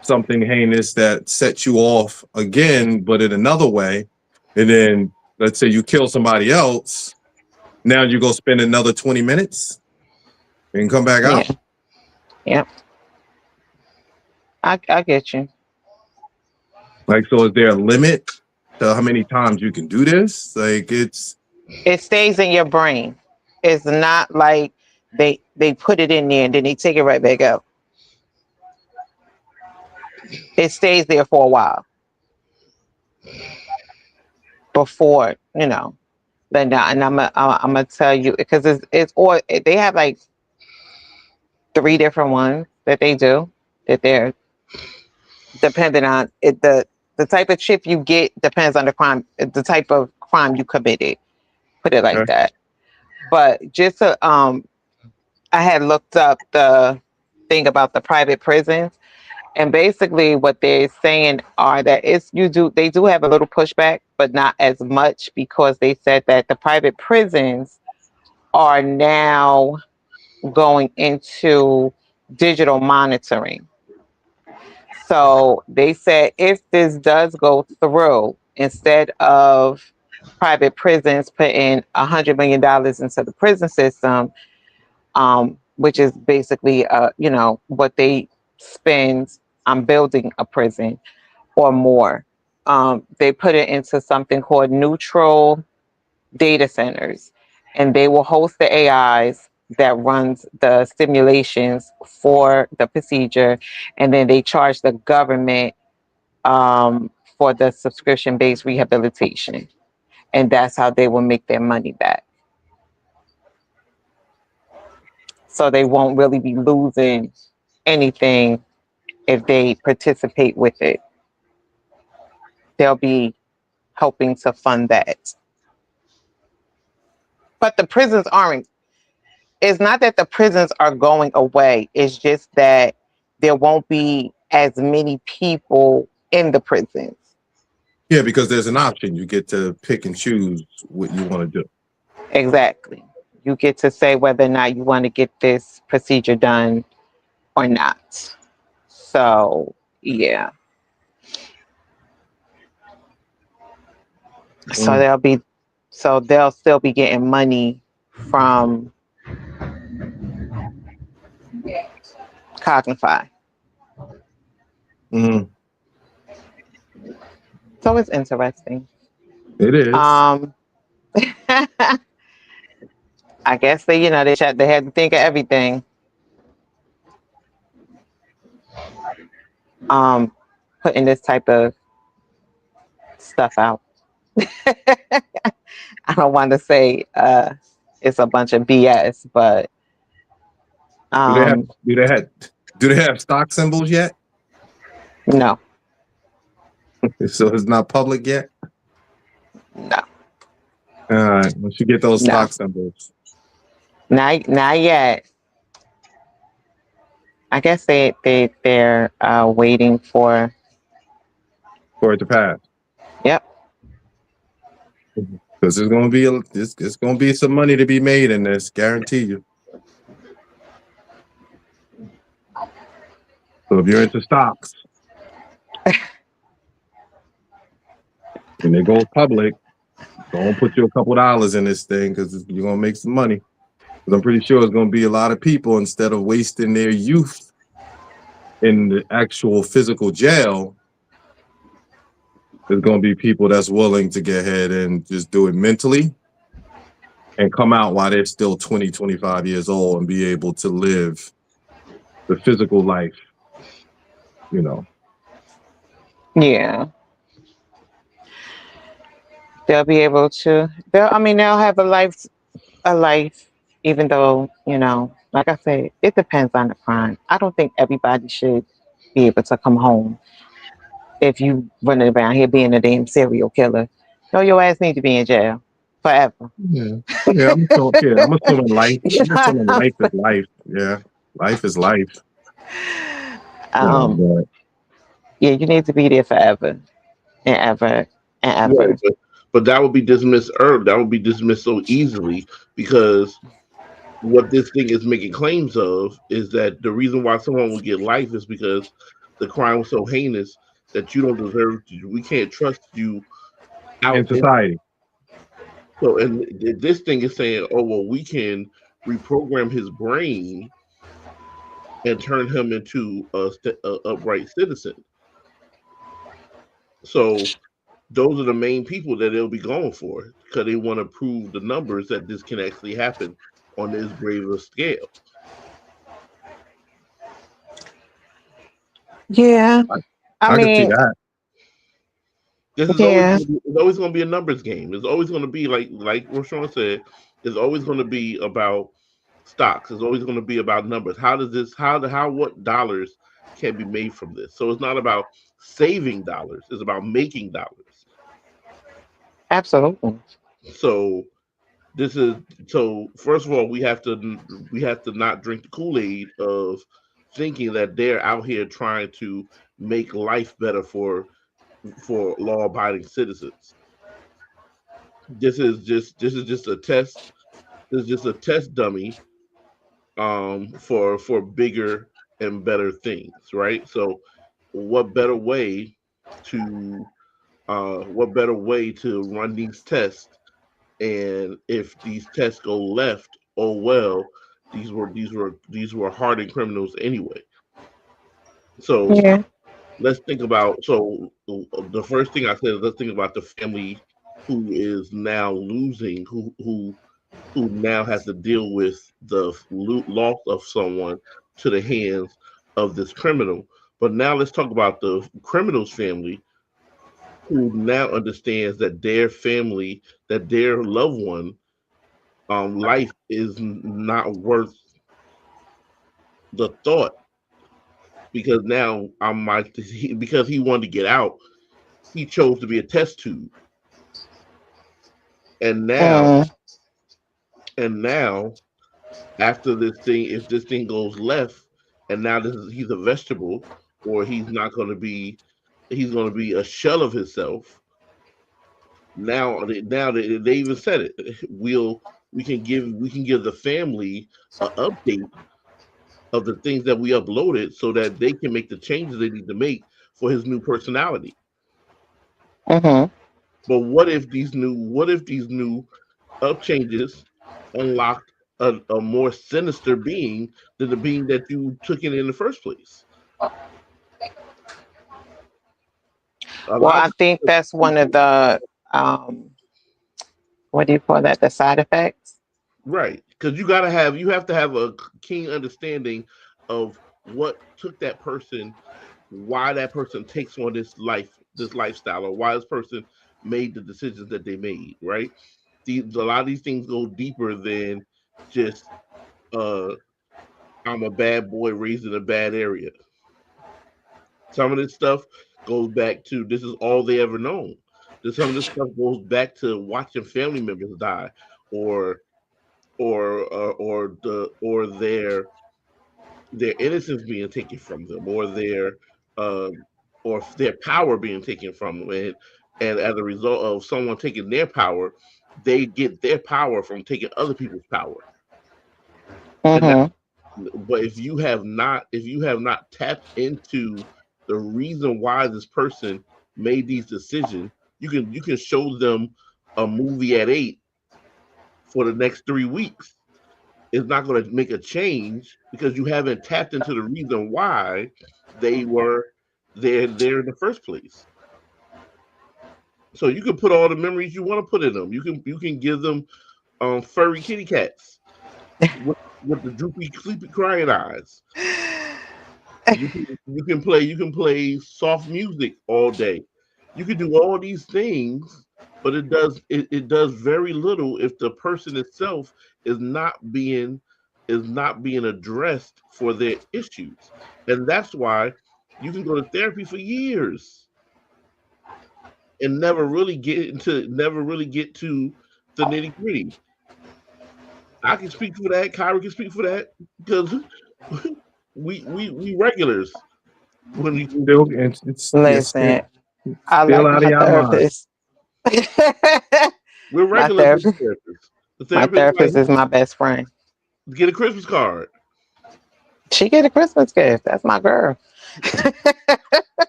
[SPEAKER 3] something heinous that sets you off again, but in another way. And then let's say you kill somebody else. Now you go spend another 20 minutes and come back out.
[SPEAKER 2] Yep. I get you.
[SPEAKER 3] Like, so is there a limit to how many times you can do this? Like, it
[SPEAKER 2] stays in your brain. It's not like they put it in there and then they take it right back out. It stays there for a while before, then and I'm gonna tell you, because they have like 3 different ones that they do, that they're dependent on it. The type of chip you get depends on the crime, the type of crime you committed. Put it like that. But just to, I had looked up the thing about the private prisons, and basically what they're saying are that they do have a little pushback, but not as much, because they said that the private prisons are now going into digital monitoring. So they said if this does go through, instead of private prisons putting $100 million into the prison system, which is basically, what they spend on building a prison or more, they put it into something called neutral data centers, and they will host the AIs that runs the simulations for the procedure, and then they charge the government for the subscription-based rehabilitation, and that's how they will make their money back. So they won't really be losing anything if they participate with it. They'll be helping to fund that. But the prisons aren't. It's not that the prisons are going away. It's just that there won't be as many people in the prisons.
[SPEAKER 3] Yeah, because there's an option. You get to pick and choose what you want to do.
[SPEAKER 2] Exactly. You get to say whether or not you want to get this procedure done or not. So, yeah. So they'll still be getting money from Cognify.
[SPEAKER 3] Mhm.
[SPEAKER 2] So it's interesting.
[SPEAKER 3] It is.
[SPEAKER 2] I guess they had to think of everything. Putting this type of stuff out. I don't want to say it's a bunch of BS, but
[SPEAKER 3] do they have stock symbols yet?
[SPEAKER 2] No.
[SPEAKER 3] So it's not public yet?
[SPEAKER 2] No.
[SPEAKER 3] All right. Once you get those stock symbols.
[SPEAKER 2] Not yet. I guess they're waiting for
[SPEAKER 3] it to pass.
[SPEAKER 2] Yep.
[SPEAKER 3] Because there's gonna be some money to be made in this, guarantee you. So if you're into stocks and they go public, don't put you a couple dollars in this thing because you're gonna make some money. Because I'm pretty sure it's gonna be a lot of people, instead of wasting their youth in the actual physical jail, there's gonna be people that's willing to get ahead and just do it mentally and come out while they're still 20, 25 years old and be able to live the physical life,
[SPEAKER 2] Yeah. They'll be able to. They'll have a life, even though like I said, it depends on the crime. I don't think everybody should be able to come home if you running around here being a damn serial killer. No, your ass need to be in jail forever.
[SPEAKER 3] Yeah, I'm assuming life. I'm assuming life is life. Yeah, life is life.
[SPEAKER 2] Yeah, you need to be there forever and ever and ever.
[SPEAKER 4] Right, but that would be dismissed early. That would be dismissed so easily, because what this thing is making claims of is that the reason why someone would get life is because the crime was so heinous that you don't deserve to. We can't trust you out
[SPEAKER 3] in society.
[SPEAKER 4] So, and this thing is saying, oh, well, we can reprogram his brain and turn him into a upright citizen. So those are the main people that they'll be going for, because they want to prove the numbers that this can actually happen on this grave of scale.
[SPEAKER 2] Yeah.
[SPEAKER 3] I can see that.
[SPEAKER 4] This is it's always going to be a numbers game. It's always going to be like Rashawn said. It's always going to be about stocks. It's always going to be about numbers. What dollars can be made from this? So it's not about saving dollars. It's about making dollars.
[SPEAKER 2] Absolutely.
[SPEAKER 4] So first of all, we have to not drink the Kool-Aid of thinking that they're out here trying to make life better for law-abiding citizens. This is just a test. This is just a test dummy for bigger and better things, right? So what better way to run these tests? And if these tests go left, oh well, these were hardened criminals anyway. So let's think about, the first thing I said is let's think about the family who is now losing, who now has to deal with the loss of someone to the hands of this criminal. But now let's talk about the criminal's family who now understands that their family, that their loved one, life is not worth the thought, because now because he wanted to get out, he chose to be a test tube, and now
[SPEAKER 2] Mm,
[SPEAKER 4] and now after this thing, if this thing goes left, and now he's a vegetable, or he's going to be a shell of himself. Now they even said it. We can give the family an update of the things that we uploaded, so that they can make the changes they need to make for his new personality.
[SPEAKER 2] mm-hmm.
[SPEAKER 4] But what if these new up changes unlocked a more sinister being than the being that you took in the first place? A
[SPEAKER 2] Well,
[SPEAKER 4] lot
[SPEAKER 2] I
[SPEAKER 4] of
[SPEAKER 2] think that's one of the what do you call that? The side effects.
[SPEAKER 4] Right, because you have to have a keen understanding of what took that person, why that person takes on this lifestyle, or why this person made the decisions that they made. Right, a lot of these things go deeper than just uh, I'm a bad boy raised in a bad area. Some of this stuff goes back to this is all they ever known. Some of this stuff goes back to watching family members die, or or their innocence being taken from them, uh, or their power being taken from them, and as a result of someone taking their power, they get their power from taking other people's power. And that,
[SPEAKER 2] Mm-hmm.
[SPEAKER 4] but if you have not tapped into the reason why this person made these decisions, you can show them a movie at 8 for the next 3 weeks. It's not going to make a change because you haven't tapped into the reason why they were there in the first place. So you can put all the memories you want to put in them. You can give them furry kitty cats with the droopy, sleepy, crying eyes. You can play soft music all day. You can do all these things, but it does very little if the person itself is not being addressed for their issues. And that's why you can go to therapy for years and never really get to the nitty gritty. I can speak for that. Kyra can speak for that because we regulars when we
[SPEAKER 3] Still, it's yes,
[SPEAKER 2] Listen, I
[SPEAKER 3] still
[SPEAKER 2] like
[SPEAKER 3] out of
[SPEAKER 2] my
[SPEAKER 3] your mind.
[SPEAKER 2] therapist.
[SPEAKER 4] we're
[SPEAKER 2] my
[SPEAKER 4] regulars with
[SPEAKER 2] therapist,
[SPEAKER 4] the therapist. The
[SPEAKER 2] my
[SPEAKER 4] therapist like
[SPEAKER 2] therapist is my best friend.
[SPEAKER 4] get a Christmas card.
[SPEAKER 2] She get a Christmas gift. That's my girl.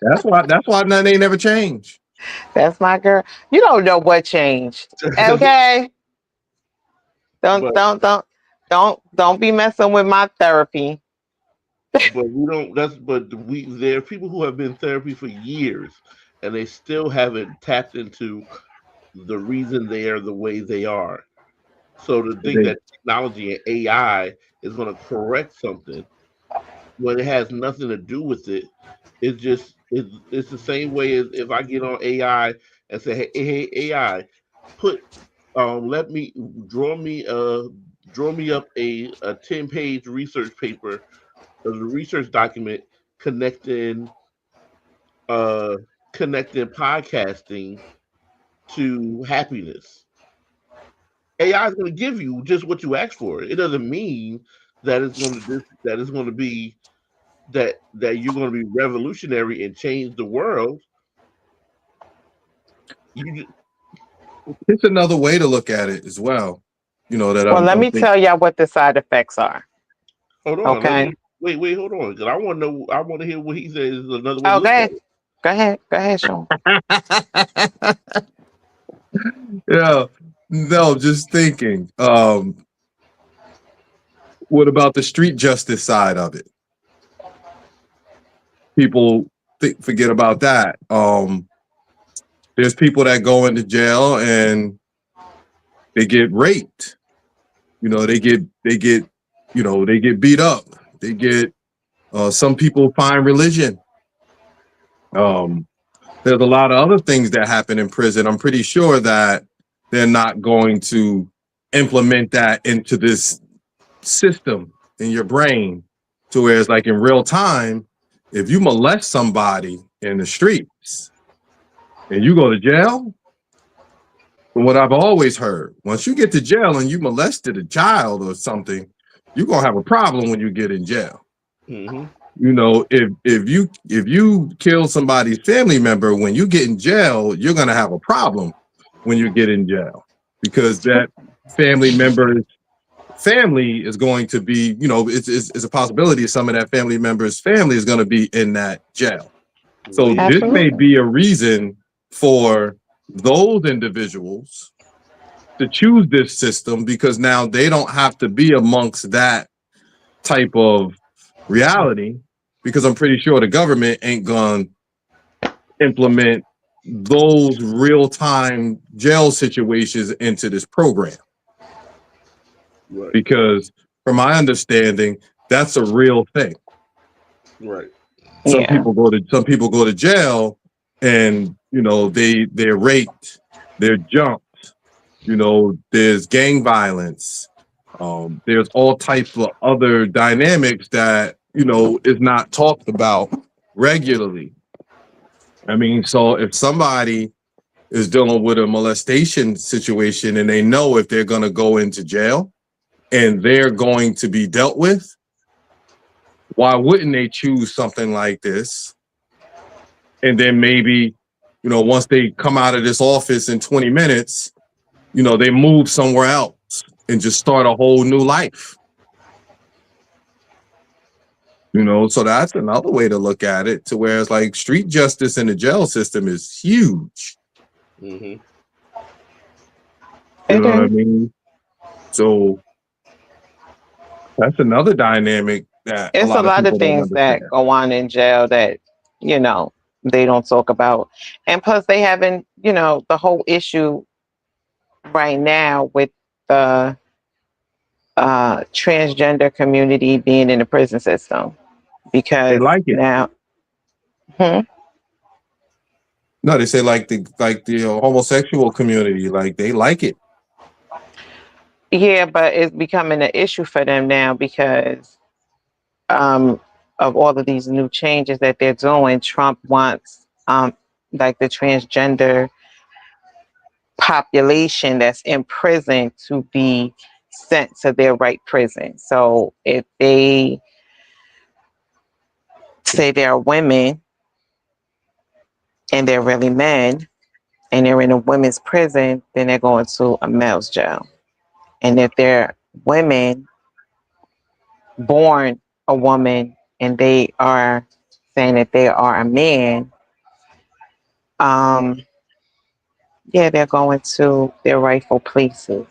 [SPEAKER 3] That's why nothing ain't never changed.
[SPEAKER 2] That's my girl. You don't know what changed. Okay. Don't
[SPEAKER 4] but
[SPEAKER 2] don't don't don't be messing with my therapy.
[SPEAKER 4] but we don't that's but we there are people who have been in therapy for years and they still haven't tapped into the reason they are the way they are. So to think
[SPEAKER 3] They,
[SPEAKER 4] that technology and AI is going to correct something when it has nothing to do with it, it's the same way as if I get on AI and say, hey AI, put let me draw me draw me up a 10-page research paper, a research document connecting uh connecting podcasting to happiness. AI is going to give you just what you asked for. It doesn't mean that it's going to be that you're going to be revolutionary and change the world. You
[SPEAKER 3] it's another way to look at it as well. You know that
[SPEAKER 2] Well, let
[SPEAKER 3] I'm
[SPEAKER 2] me tell y'all what the side effects are.
[SPEAKER 4] hold on. Let
[SPEAKER 2] Okay.
[SPEAKER 4] me wait. Hold on, because I want to know. I want to hear what he says is another way to look at
[SPEAKER 2] Okay.
[SPEAKER 4] it.
[SPEAKER 2] Go ahead. Go ahead, Sean.
[SPEAKER 3] yeah. No, just thinking. What about the street justice side of it? People forget about that. There's people that go into jail and they get raped. You know, they get they get beat up. They get some people find religion. there's a lot of other things that happen in prison. I'm pretty sure that they're not going to implement that into this system in your brain to where it's like in real time, if you molest somebody in the streets and you go to jail, from what I've always heard, once you get to jail and you molested a child or something, you're gonna have a problem when you get in jail.
[SPEAKER 4] Mm-hmm.
[SPEAKER 3] You know, if you kill somebody's family member, when you get in jail, you're gonna have a problem when you get in jail because that family member's family is going to be, you know, it's a possibility some of that family member's family is going to be in that jail. So this may be a reason for those individuals to choose this system because now they don't have to be amongst that type of reality, because I'm pretty sure the government ain't gonna implement those real-time jail situations into this program.
[SPEAKER 4] Right.
[SPEAKER 3] Because from my understanding, that's a real thing.
[SPEAKER 4] Right.
[SPEAKER 3] Some people go to jail and, you know, they're raped, they're jumped, you know, there's gang violence, there's all types of other dynamics that, you know, is not talked about regularly. I mean, so if somebody is dealing with a molestation situation and they know if they're going to go into jail and they're going to be dealt with, why wouldn't they choose something like this? And then maybe, you know, once they come out of this office in 20 minutes, you know, they move somewhere else and just start a whole new life. You know, so that's another way to look at it, to where it's like street justice in the jail system is huge.
[SPEAKER 4] Mm-hmm.
[SPEAKER 3] You know what I mean? So that's another dynamic that
[SPEAKER 2] it's a lot of things that
[SPEAKER 3] understand.
[SPEAKER 2] go on in jail that, you know, they don't talk about. And plus they haven't, you know, the whole issue right now with the transgender community being in the prison system, because
[SPEAKER 3] They like it.
[SPEAKER 2] now
[SPEAKER 3] No, they say like the homosexual community, like they like it.
[SPEAKER 2] yeah, but it's becoming an issue for them now because of all of these new changes that they're doing. Trump wants like the transgender population that's in prison to be sent to their right prison. So if they say they're women and they're really men and they're in a women's prison, then they're going to a male's jail. And if they're women born a woman and they are saying that they are a man, yeah, they're going to their rightful places.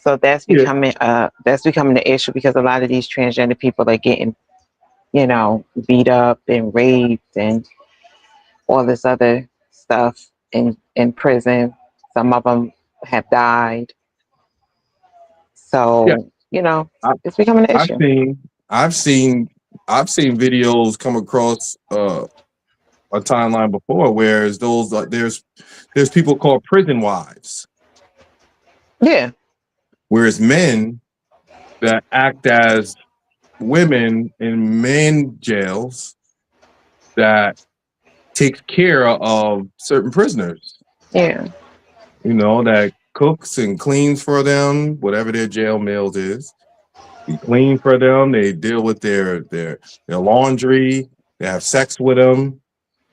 [SPEAKER 2] So that's becoming the issue, because a lot of these transgender people are getting, you know, beat up and raped and all this other stuff in prison. Some of them have died. So, you know, it's becoming an issue.
[SPEAKER 3] I've seen videos come across a timeline before where those there's people called prison wives.
[SPEAKER 2] Yeah.
[SPEAKER 3] Whereas men that act as women in men jails that takes care of certain prisoners.
[SPEAKER 2] Yeah.
[SPEAKER 3] You know, that cooks and cleans for them, whatever their jail meals is. They clean for them. They deal with their laundry. They have sex with them,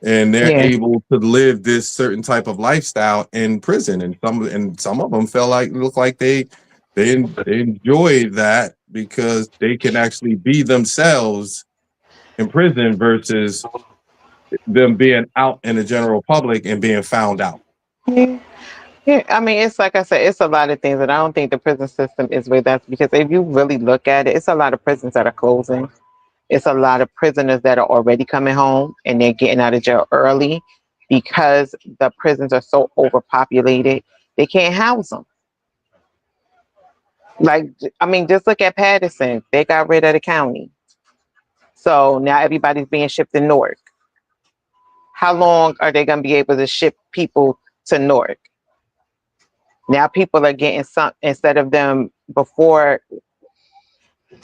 [SPEAKER 3] and they're able to live this certain type of lifestyle in prison. And some of them look like they enjoy that because they can actually be themselves in prison versus them being out in the general public and being found out.
[SPEAKER 2] Yeah, I mean, it's like I said, it's a lot of things, and I don't think the prison system is where that's, because if you really look at it, it's a lot of prisons that are closing. It's a lot of prisoners that are already coming home and they're getting out of jail early because the prisons are so overpopulated. They can't house them. Like, I mean, just look at Patterson. They got rid of the county. So now everybody's being shipped to Newark. how long are they going to be able to ship people to Newark? Now people are getting some, instead of them before,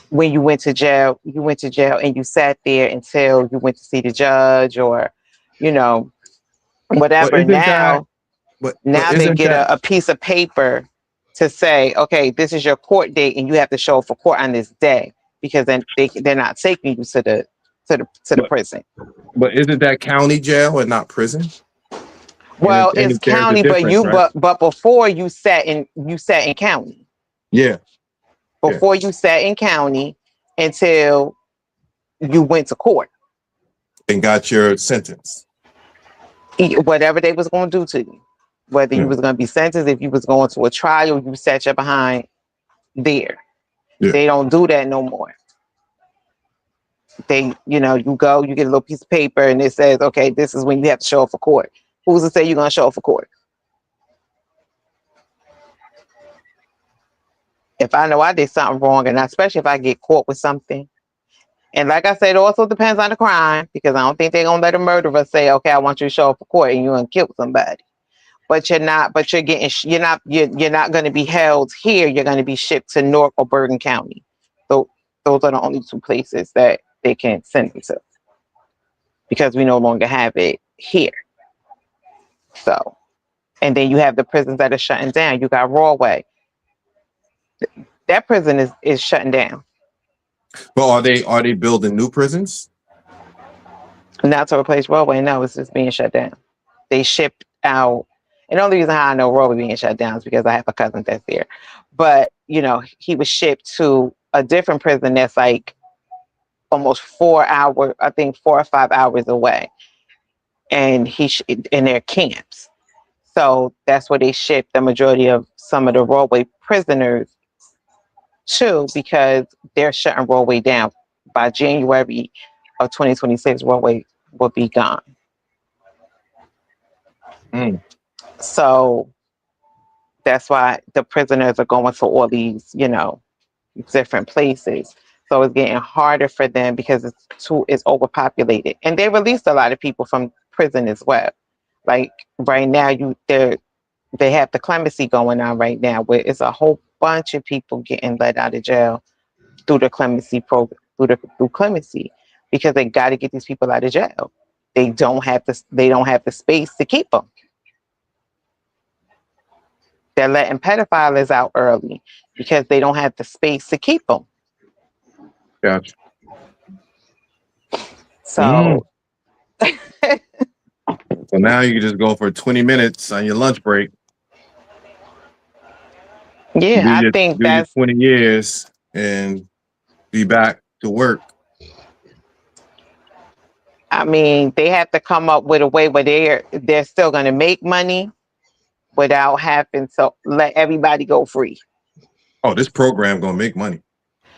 [SPEAKER 2] when you went to jail and you sat there until you went to see the judge or, you know,
[SPEAKER 3] But
[SPEAKER 2] whatever.
[SPEAKER 3] isn't that? But
[SPEAKER 2] Now they
[SPEAKER 3] isn't
[SPEAKER 2] get
[SPEAKER 3] that?
[SPEAKER 2] a piece of paper to say, okay, this is your court date and you have to show up for court on this day, because then they're not taking you to the
[SPEAKER 3] But,
[SPEAKER 2] prison.
[SPEAKER 3] but isn't that county jail and not prison?
[SPEAKER 2] Well,
[SPEAKER 3] And
[SPEAKER 2] it's
[SPEAKER 3] if there's a
[SPEAKER 2] county, but
[SPEAKER 3] difference, right?
[SPEAKER 2] but before you sat in county.
[SPEAKER 3] Yeah.
[SPEAKER 2] Before you sat in county until you went to court.
[SPEAKER 3] And got your sentence.
[SPEAKER 2] Whatever they was going to do to you, whether you was going to be sentenced, if you was going to a trial, you sat your behind there.
[SPEAKER 3] Yeah.
[SPEAKER 2] They don't do that no more. They, you go, you get a little piece of paper and it says, okay, this is when you have to show up for court. Who's to say you're going to show up for court? If I know I did something wrong, and especially if I get caught with something, and like I said, it also depends on the crime, because I don't think they're going to let a murderer say, okay, I want you to show up for court and you're going to kill somebody. But you're not going to be held here. You're going to be shipped to Newark or Bergen County. So those are the only two places that they can send you to, because we no longer have it here. So, and then you have the prisons that are shutting down. You got Rawway. That prison is shutting down.
[SPEAKER 3] But are they building new prisons?
[SPEAKER 2] Not to replace Rawway. No, it's just being shut down. They shipped out. And the only reason how I know Rawway being shut down is because I have a cousin that's there. But, he was shipped to a different prison that's like almost 4 hours, I think 4 or 5 hours away. And in their camps. So that's where they shipped the majority of some of the Rawway prisoners to, because they're shutting Rawway down. By January of 2026, Rawway will be gone. So that's why the prisoners are going to all these, different places. So it's getting harder for them because it's overpopulated. And they released a lot of people from prison as well. Like right now, they have the clemency going on right now, where it's a whole bunch of people getting let out of jail through the clemency program, through clemency, because they got to get these people out of jail. They don't have the space to keep them. They're letting pedophiles out early because they don't have the space to keep them.
[SPEAKER 3] Gotcha.
[SPEAKER 2] So,
[SPEAKER 3] So now you can just go for 20 minutes on your lunch break.
[SPEAKER 2] Yeah, I think that's
[SPEAKER 3] 20 years and be back to work.
[SPEAKER 2] I mean, they have to come up with a way where they're still going to make money without having to let everybody go free.
[SPEAKER 3] Oh, this program gonna make money.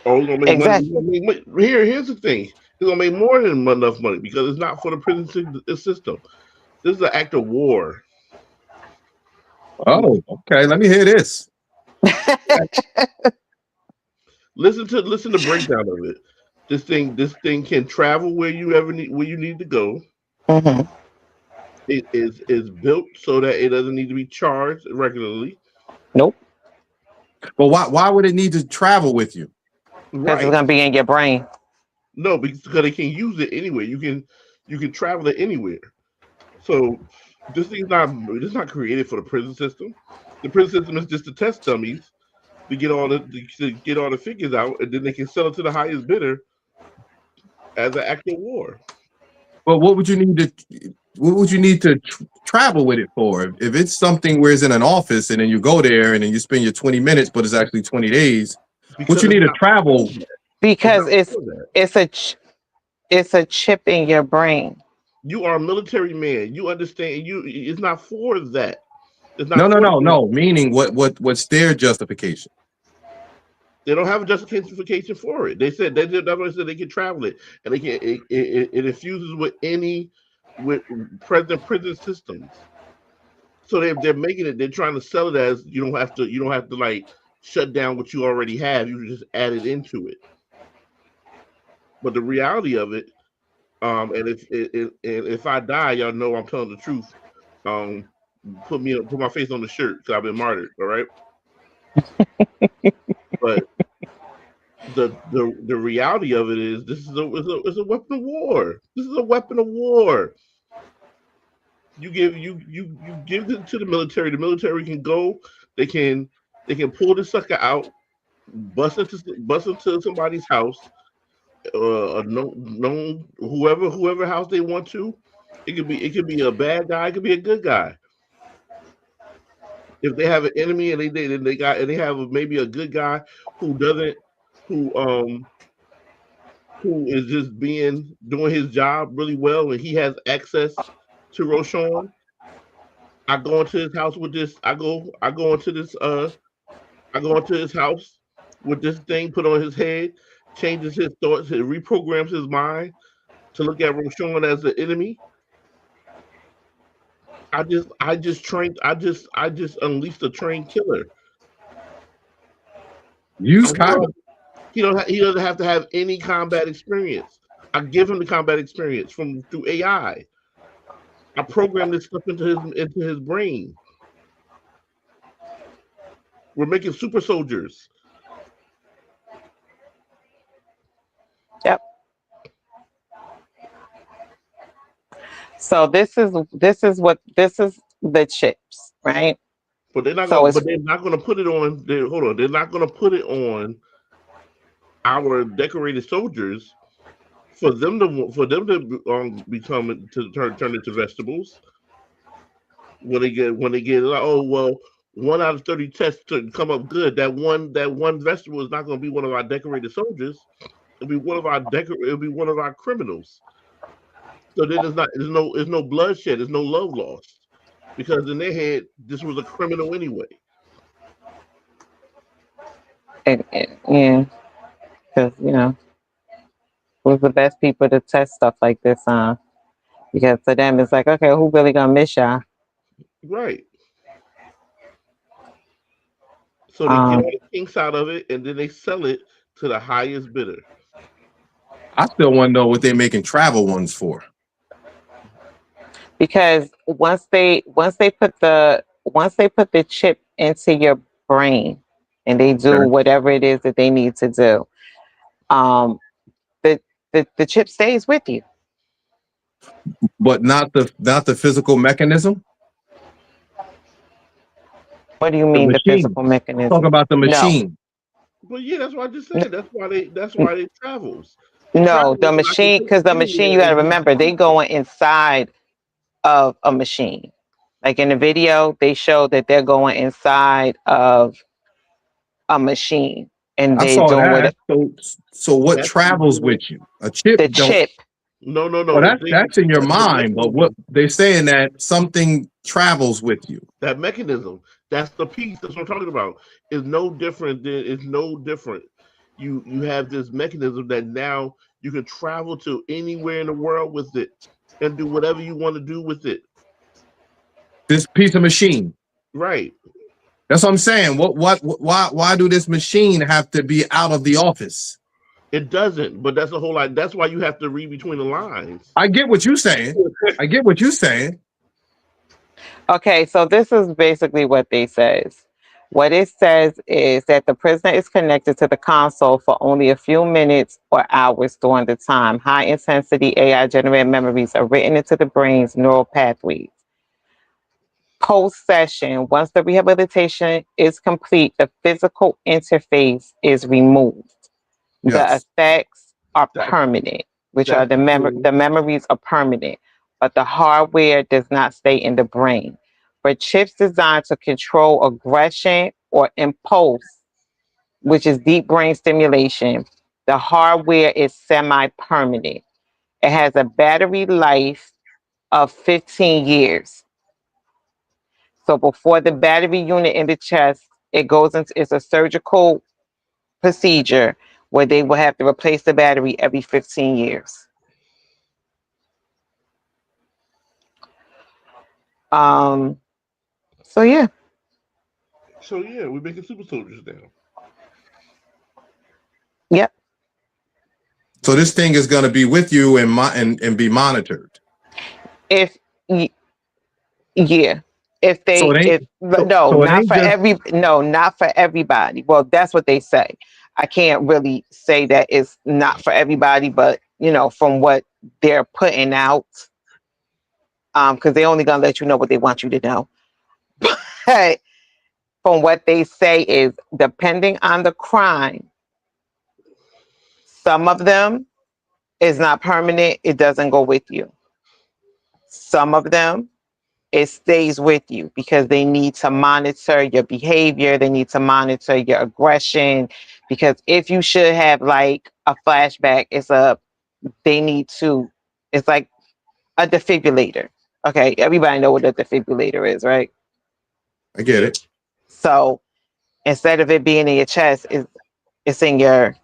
[SPEAKER 4] Oh, it's gonna make
[SPEAKER 2] Exactly.
[SPEAKER 4] money. Here's the thing. It's gonna make more than enough money because it's not for the prison system. This is an act of war.
[SPEAKER 3] Oh, okay. Let me hear this.
[SPEAKER 4] Listen to the breakdown of it. This thing can travel where you need to go.
[SPEAKER 2] Mm-hmm.
[SPEAKER 4] It is built so that it doesn't need to be charged regularly.
[SPEAKER 2] Nope.
[SPEAKER 3] But why would it need to travel with you?
[SPEAKER 2] Because it's going to be in your brain.
[SPEAKER 4] No, because they can use it anywhere. You can travel it anywhere. So this thing's not created for the prison system. The prison system is just to test dummies to get all the figures out, and then they can sell it to the highest bidder as an act of war.
[SPEAKER 3] But what would you need to travel with it for? If it's something where it's in an office and then you go there and then you spend your 20 minutes, but it's actually 20 days, what you need to travel?
[SPEAKER 2] Because it's a chip in your brain.
[SPEAKER 4] You are a military man. You understand. It's not for that. It's not.
[SPEAKER 3] No. Meaning, what's their justification?
[SPEAKER 4] They don't have a justification for it. They said they can travel it, and they can. It infuses with prison systems. So they're making it. They're trying to sell it as you don't have to like shut down what you already have. You can just add it into it. But the reality of it And if I die, y'all know I'm telling the truth. Um, put my face on the shirt because I've been martyred. All right, but the reality of it is this is it's a weapon of war. This is a weapon of war. You give it to the military. The military can go. They can pull the sucker out, bust into somebody's house, a known whoever house they want to. It could be a bad guy. It could be a good guy. If they have an enemy and they have maybe a good guy who doesn't who who is just doing his job really well and he has access to Roshan. I go into his house with this. I go into his house with this thing put on his head, changes his thoughts, it reprograms his mind to look at Roshan as the enemy. I just unleashed a trained killer.
[SPEAKER 3] Use
[SPEAKER 4] I'm sorry,
[SPEAKER 3] condom.
[SPEAKER 4] he doesn't have to have any combat experience. I give him the combat experience through AI. I program this stuff into his brain. We're making super soldiers.
[SPEAKER 2] Yep. So this is the chips, right?
[SPEAKER 4] But they're not
[SPEAKER 2] So
[SPEAKER 4] gonna.
[SPEAKER 2] it's
[SPEAKER 4] But they're not gonna put it on. Hold on. They're not gonna put it on our decorated soldiers for them to become to turn into vegetables when they get like, oh well, 1 out of 30 tests to come up good. That one vegetable is not going to be one of our decorated soldiers. It'll be one of our criminals. So then there's no bloodshed. There's no love lost because in their head this was a criminal anyway.
[SPEAKER 2] yeah, because who's the best people to test stuff like this on? Because to them it's like, okay, who really gonna miss y'all?
[SPEAKER 4] Right. So they get
[SPEAKER 2] Um,
[SPEAKER 4] all the kinks out of it and then they sell it to the highest bidder.
[SPEAKER 3] I still want to know what they're making travel ones for.
[SPEAKER 2] because once they put the chip into your brain and they do
[SPEAKER 3] Okay.
[SPEAKER 2] whatever it is that they need to do, um, the chip stays with you.
[SPEAKER 3] But not the physical mechanism.
[SPEAKER 2] What do you
[SPEAKER 3] The
[SPEAKER 2] mean the
[SPEAKER 3] machine.
[SPEAKER 2] physical
[SPEAKER 3] Talk
[SPEAKER 2] mechanism?
[SPEAKER 3] about the
[SPEAKER 2] No,
[SPEAKER 3] machine.
[SPEAKER 4] But yeah, that's what I just
[SPEAKER 2] n-
[SPEAKER 4] said. That's why they travels. It
[SPEAKER 2] no,
[SPEAKER 4] travels
[SPEAKER 2] the
[SPEAKER 4] and I can
[SPEAKER 2] machine,
[SPEAKER 4] take
[SPEAKER 2] because
[SPEAKER 4] it
[SPEAKER 2] the machine, you
[SPEAKER 4] anywhere
[SPEAKER 2] got to
[SPEAKER 4] and do
[SPEAKER 2] remember, they
[SPEAKER 4] something.
[SPEAKER 2] going inside of a machine. Like in the video, they show that they're going inside of a machine and
[SPEAKER 3] I
[SPEAKER 2] they
[SPEAKER 3] saw
[SPEAKER 2] doing
[SPEAKER 3] that.
[SPEAKER 2] what
[SPEAKER 3] So what
[SPEAKER 4] That's
[SPEAKER 3] travels with you? A chip
[SPEAKER 2] the
[SPEAKER 3] don't.
[SPEAKER 2] chip,
[SPEAKER 4] no, no,
[SPEAKER 3] Well,
[SPEAKER 4] no. The thing,
[SPEAKER 3] that's in your
[SPEAKER 4] the
[SPEAKER 3] mind. But what
[SPEAKER 4] mechanism,
[SPEAKER 3] they're saying that something travels with you.
[SPEAKER 4] that mechanism, that's the piece. That's what I'm talking about. Is no different than it's no different. You have this mechanism that now you can travel to anywhere in the world with it and do whatever you want to do with it.
[SPEAKER 3] This piece of machine.
[SPEAKER 4] Right.
[SPEAKER 3] That's what I'm saying. Why do this machine have to be out of the office?
[SPEAKER 4] It doesn't, but that's a whole lot. That's why you have to read between the lines.
[SPEAKER 3] I get what you're saying. I get what you're saying.
[SPEAKER 2] Okay, so this is basically what they says. What it says is that the prisoner is connected to the console for only a few minutes or hours during the time. High intensity AI generated memories are written into the brain's neural pathways. Post session, once the rehabilitation is complete, the physical interface is removed. The
[SPEAKER 3] Yes.
[SPEAKER 2] effects are
[SPEAKER 4] That's
[SPEAKER 2] permanent, which are
[SPEAKER 4] that's true.
[SPEAKER 2] the memories are permanent, but the hardware does not stay in the brain. For chips designed to control aggression or impulse, which is deep brain stimulation, the hardware is semi-permanent. It has a battery life of 15 years. So before the battery unit in the chest, it goes into it's a surgical procedure where they will have to replace the battery every 15 years. Um, so yeah,
[SPEAKER 4] So yeah, we're making super soldiers now.
[SPEAKER 2] yep.
[SPEAKER 3] So this thing is going to be with you and be monitored.
[SPEAKER 2] If yeah, if they
[SPEAKER 3] So it ain't.
[SPEAKER 2] if no,
[SPEAKER 3] So it
[SPEAKER 2] not
[SPEAKER 3] ain't
[SPEAKER 2] for
[SPEAKER 3] just.
[SPEAKER 2] not for everybody. Well, that's what they say. I can't really say that it's not for everybody, but from what they're putting out, because they're only gonna let you know what they want you to know. But from what they say is, depending on the crime, some of them is not permanent. It doesn't go with you. Some of them, it stays with you because they need to monitor your behavior. They need to monitor your aggression. Because if you should have like a flashback, they need to, it's like a defibrillator. Okay, everybody know what a defibrillator is, right?
[SPEAKER 3] I get it.
[SPEAKER 2] So instead of it being in your chest, it's in your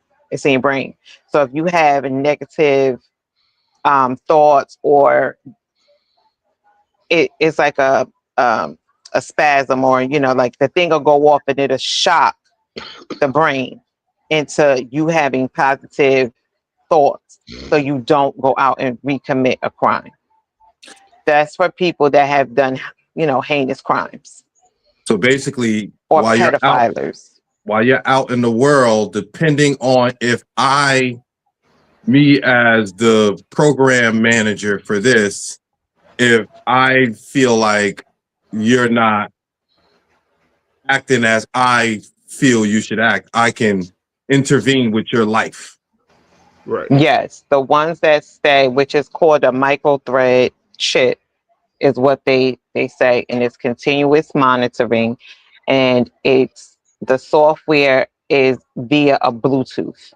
[SPEAKER 2] brain. So if you have negative thoughts, or it's like a spasm, or like the thing will go off and it'll shock the brain into you having positive thoughts, so you don't go out and recommit a crime. That's for people that have done heinous crimes,
[SPEAKER 3] So basically,
[SPEAKER 2] or pedophilers.
[SPEAKER 3] while you're out in the world, depending on if me as the program manager for this, if I feel like you're not acting as I feel you should act, I can intervene with your life.
[SPEAKER 4] Right.
[SPEAKER 2] Yes, the ones that stay, which is called a micro-thread chip, is what they say, and it's continuous monitoring, and the software is via a Bluetooth.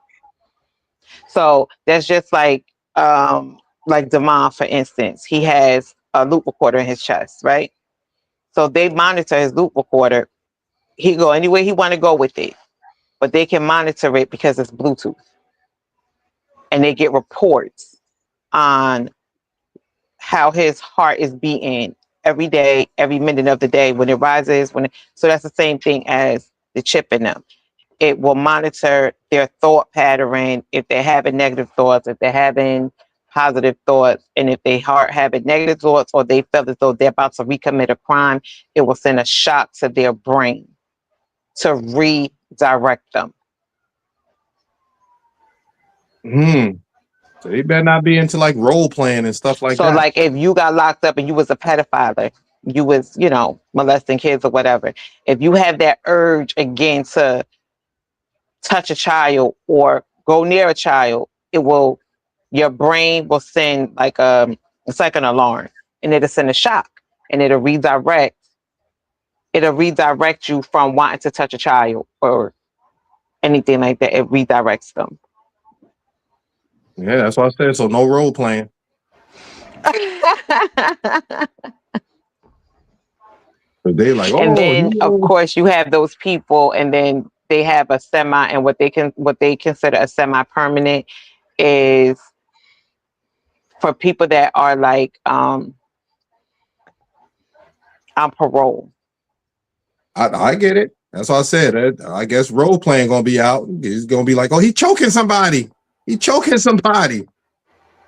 [SPEAKER 2] So that's just like Damon, for instance, he has a loop recorder in his chest, right? So they monitor his loop recorder. He go anywhere he want to go with it, but they can monitor it because it's Bluetooth, and they get reports on how his heart is beating every day, every minute of the day, when it rises, so that's the same thing as the chip in them. It will monitor their thought pattern, if they're having negative thoughts, if they're having positive thoughts, and if they heart having negative thoughts, or they feel as though they're about to recommit a crime, it will send a shock to their brain to redirect them.
[SPEAKER 3] So they better not be into like role playing and stuff like
[SPEAKER 2] So
[SPEAKER 3] that.
[SPEAKER 2] like if you got locked up and you was a pedophile, you was, molesting kids or whatever, if you have that urge again to touch a child or go near a child, your brain will send like it's like an alarm, and it'll send a shock, and it'll redirect you from wanting to touch a child or anything like that. It redirects them.
[SPEAKER 3] Yeah, that's what I said. So no role playing. But they like,
[SPEAKER 2] and then of course you have those people, and then they have a semi, and what they consider a semi-permanent is for people that are like on parole.
[SPEAKER 3] I get it. That's what I said. I guess role playing gonna be out. He's gonna be like, oh, he's choking somebody. He's choking somebody.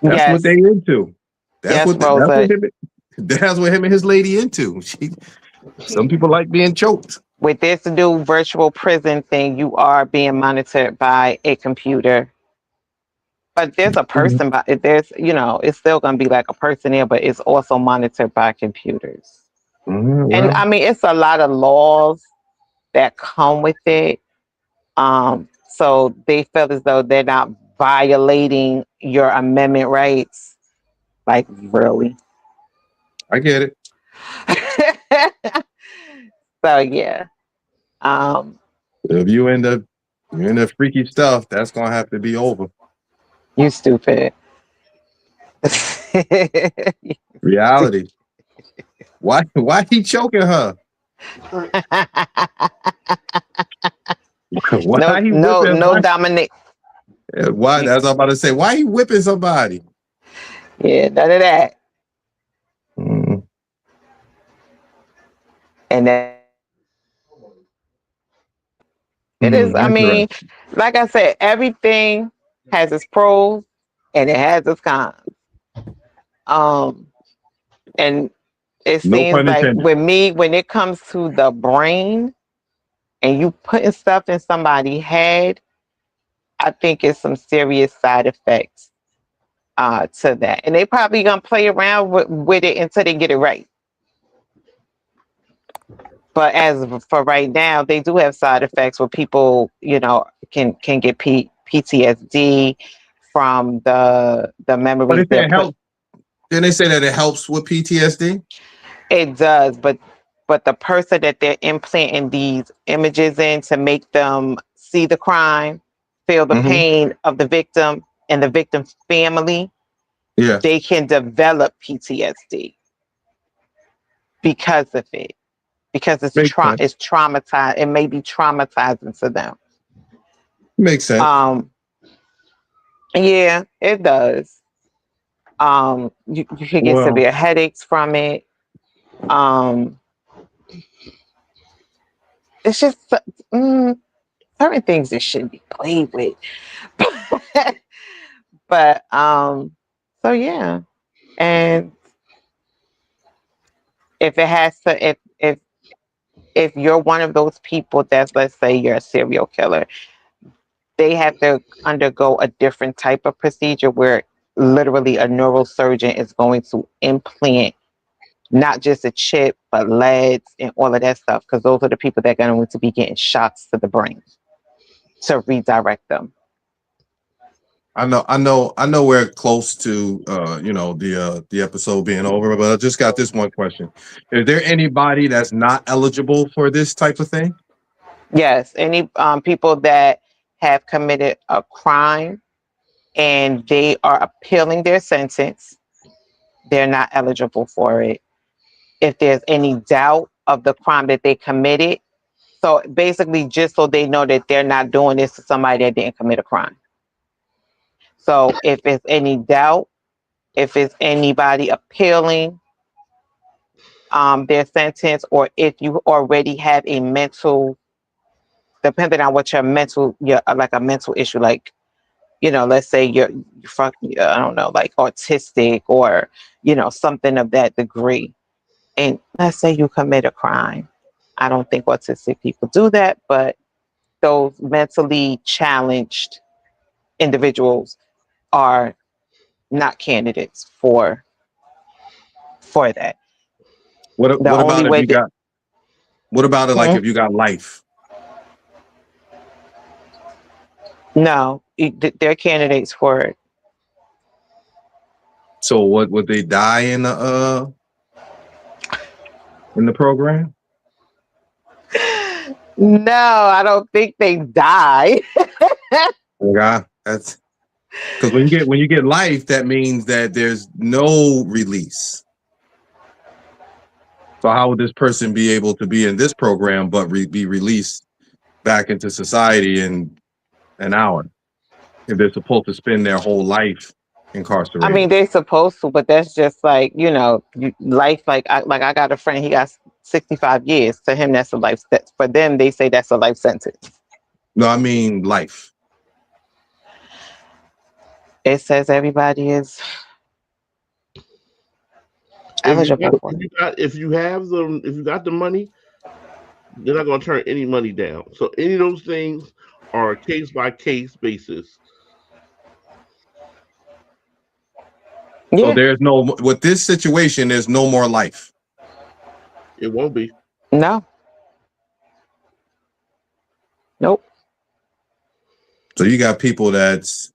[SPEAKER 3] That's what they into. That's what him and his lady into. Some people like being choked.
[SPEAKER 2] With this new virtual prison thing, you are being monitored by a computer. But there's a person, it's still going to be like a person there, but it's also monitored by computers.
[SPEAKER 3] Well.
[SPEAKER 2] And I mean, it's a lot of laws that come with it. So they feel as though they're not violating your amendment rights. Like, really?
[SPEAKER 3] I get it.
[SPEAKER 2] So yeah.
[SPEAKER 3] If you end up freaky stuff, that's gonna have to be over.
[SPEAKER 2] You stupid.
[SPEAKER 3] Reality. Why he choking her?
[SPEAKER 2] No dominate.
[SPEAKER 3] Why? That's what I'm about to say. Why he whipping somebody?
[SPEAKER 2] Yeah, none of that. And then it is, I mean, like I said, everything has its pros and it has its cons. And it
[SPEAKER 3] No
[SPEAKER 2] seems
[SPEAKER 3] pun
[SPEAKER 2] like
[SPEAKER 3] intended.
[SPEAKER 2] with me, when it comes to the brain and you putting stuff in somebody's head, I think it's some serious side effects to that. And they probably gonna play around with it until they get it right. But as for right now, they do have side effects where people, can get PTSD from the
[SPEAKER 3] But
[SPEAKER 2] memories
[SPEAKER 3] they say
[SPEAKER 2] they're
[SPEAKER 3] it
[SPEAKER 2] put.
[SPEAKER 3] helps. Then they say that it helps with PTSD.
[SPEAKER 2] It does, but the person that they're implanting these images in to make them see the crime, feel the
[SPEAKER 3] Mm-hmm.
[SPEAKER 2] pain of the victim and the victim's family,
[SPEAKER 3] Yeah.
[SPEAKER 2] they can develop PTSD because of it. Because it's
[SPEAKER 3] Makes sense.
[SPEAKER 2] it's traumatized. It may be traumatizing to them.
[SPEAKER 3] Makes sense.
[SPEAKER 2] Yeah, it does. You could get
[SPEAKER 3] Well,
[SPEAKER 2] severe headaches from it. It's just certain things that shouldn't be played with. But so yeah. And if it has to if you're one of those people that's, let's say you're a serial killer, they have to undergo a different type of procedure where literally a neurosurgeon is going to implant not just a chip, but leads and all of that stuff, because those are the people that are going to be getting shots to the brain to redirect them.
[SPEAKER 3] I know we're close to the episode being over, but I just got this one question. Is there anybody that's not eligible for this type of thing?
[SPEAKER 2] Yes, any people that have committed a crime and they are appealing their sentence, they're not eligible for it. If there's any doubt of the crime that they committed, so basically just so they know that they're not doing this to somebody that didn't commit a crime. So if it's any doubt, if it's anybody appealing their sentence, or if you already have a mental, depending on what your like a mental issue, like, let's say you're I don't know, like autistic or, something of that degree. And let's say you commit a crime. I don't think autistic people do that, but those mentally challenged individuals are not candidates for that.
[SPEAKER 3] What
[SPEAKER 2] The only
[SPEAKER 3] about if
[SPEAKER 2] way
[SPEAKER 3] you
[SPEAKER 2] that,
[SPEAKER 3] got? What about it? Like if you got life?
[SPEAKER 2] no, they're candidates for it.
[SPEAKER 3] So what would they die in the program?
[SPEAKER 2] No, I don't think they die.
[SPEAKER 3] Yeah, that's because when you get life, that means that there's no release. So how would this person be able to be in this program but be released back into society in an hour if they're supposed to spend their whole life incarcerated?
[SPEAKER 2] I mean, they're supposed to, but that's just like, life. Like I got a friend, he got 65 years. To him, that's a life. For them, they say that's a life sentence.
[SPEAKER 3] No, I mean life.
[SPEAKER 2] It says everybody is eligible for it.
[SPEAKER 4] If you got the money, they're not going to turn any money down. So any of those things are a case by case basis.
[SPEAKER 2] Yeah.
[SPEAKER 3] So there's no, with this situation, there's no more life.
[SPEAKER 4] It won't be.
[SPEAKER 2] No. Nope.
[SPEAKER 3] So you got people that's,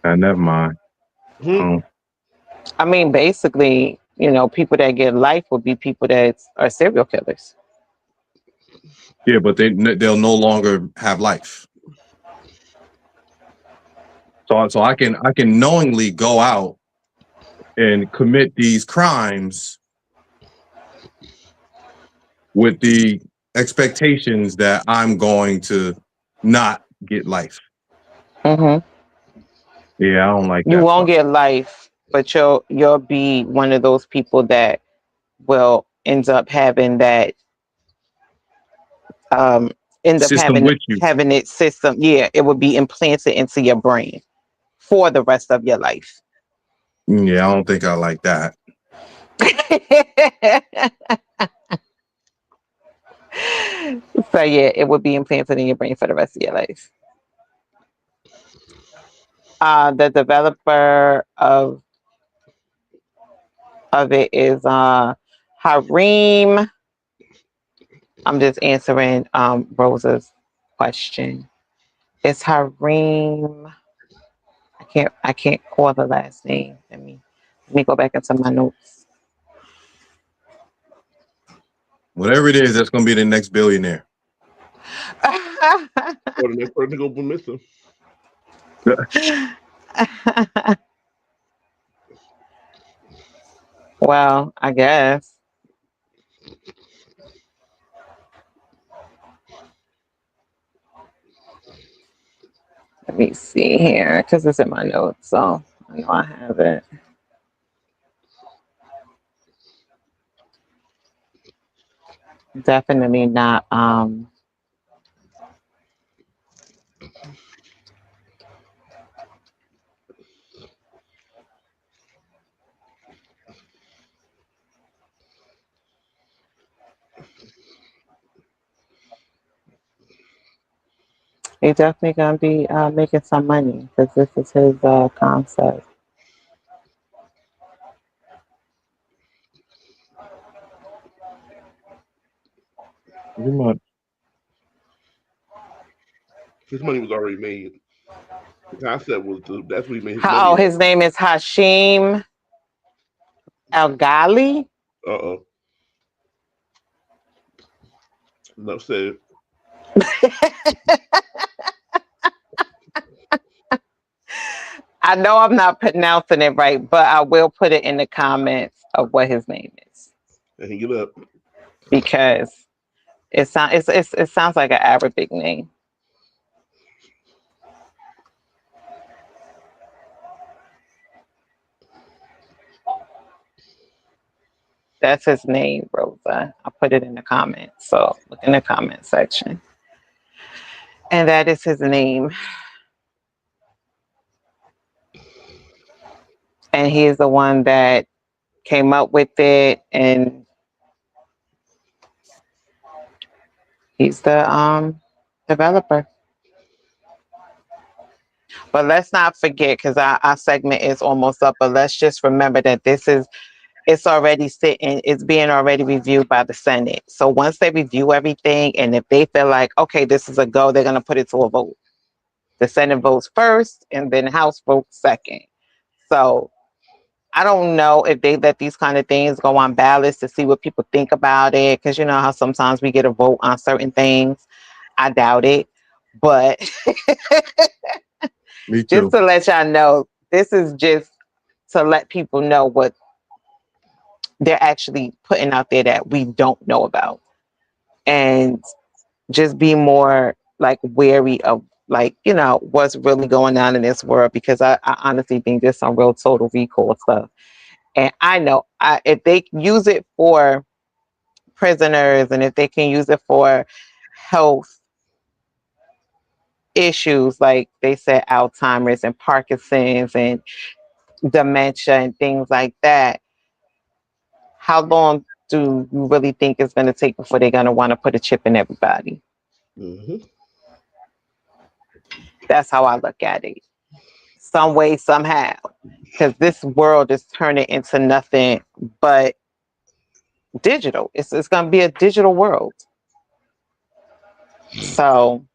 [SPEAKER 3] never mind.
[SPEAKER 2] I mean, basically, people that get life would be people that are serial killers.
[SPEAKER 3] Yeah, but they'll no longer have life. So I can knowingly go out and commit these crimes with the expectations that I'm going to not get life.
[SPEAKER 2] Mm-hmm.
[SPEAKER 3] Yeah, I don't like that.
[SPEAKER 2] You won't get life, but you'll be one of those people that will end up having that having it system. Yeah, it will be implanted into your brain for the rest of your life.
[SPEAKER 3] Yeah, I don't think I like that.
[SPEAKER 2] So yeah, it would be implanted in your brain for the rest of your life. The developer of it is Harim. I'm just answering Rosa's question. It's Harim. I can't call the last name. Let me go back into my notes.
[SPEAKER 3] Whatever it is, that's gonna be the next billionaire.
[SPEAKER 4] Or the next person to go missing.
[SPEAKER 2] Well, I guess. Let me see here, because it's in my notes, so I know I have it. Definitely not. He's definitely gonna be making some money because this is his concept.
[SPEAKER 3] Pretty much.
[SPEAKER 4] His money was already made. The concept was that's what he made his money.
[SPEAKER 2] Oh, his name is Hashim Al Ghali.
[SPEAKER 4] Uh-oh. Enough said.
[SPEAKER 2] I know I'm not pronouncing it right, but I will put it in the comments of what his name is
[SPEAKER 4] And he get up.
[SPEAKER 2] because it sounds like an Arabic name. That's his name, Rosa. I put it in the comments, so look in the comment section. And that is his name. And he is the one that came up with it, and he's the developer. But let's not forget, because our segment is almost up, but let's just remember that it's already sitting, it's being already reviewed by the Senate. So once they review everything, and if they feel like, okay, this is a go, they're going to put it to a vote. The Senate votes first, and then the House votes second. So I don't know if they let these kind of things go on ballots to see what people think about it, because you know how sometimes we get a vote on certain things. I doubt it. But
[SPEAKER 3] Me too.
[SPEAKER 2] just to let y'all know, this is just to let people know what they're actually putting out there that we don't know about. And just be more like wary of like, you know, what's really going on in this world, because I honestly think there's some real total recall stuff. And I know if they use it for prisoners and if they can use it for health issues, like they said, Alzheimer's and Parkinson's and dementia and things like that, how long do you really think it's going to take before they're going to want to put a chip in everybody?
[SPEAKER 4] Mm-hmm.
[SPEAKER 2] That's how I look at it. Some way, somehow, because this world is turning into nothing but digital. It's going to be a digital world. So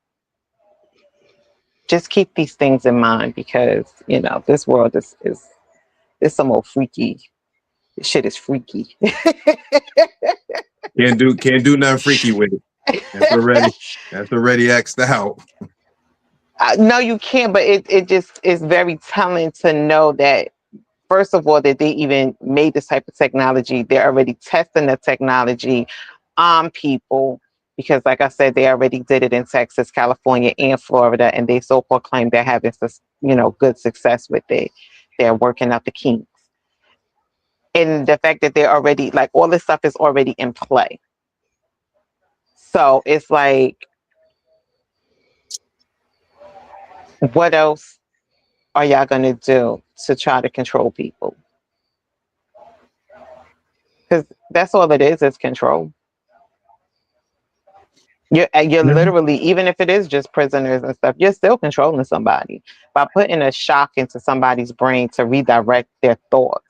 [SPEAKER 2] just keep these things in mind, because you know this world is some old freaky. This shit is freaky.
[SPEAKER 3] Can't do nothing freaky with it. That's already X'd out.
[SPEAKER 2] No, you can't. But it just is very telling to know that, first of all, that they even made this type of technology. They're already testing the technology on people, because like I said, they already did it in Texas, California, and Florida, and they so proclaim they're having good success with it. They're working out the kinks. And the fact that they're already, like, all this stuff is already in play. So it's like, what else are y'all going to do to try to control people? Because that's all it is control. You're literally, even if it is just prisoners and stuff, you're still controlling somebody by putting a shock into somebody's brain to redirect their thoughts.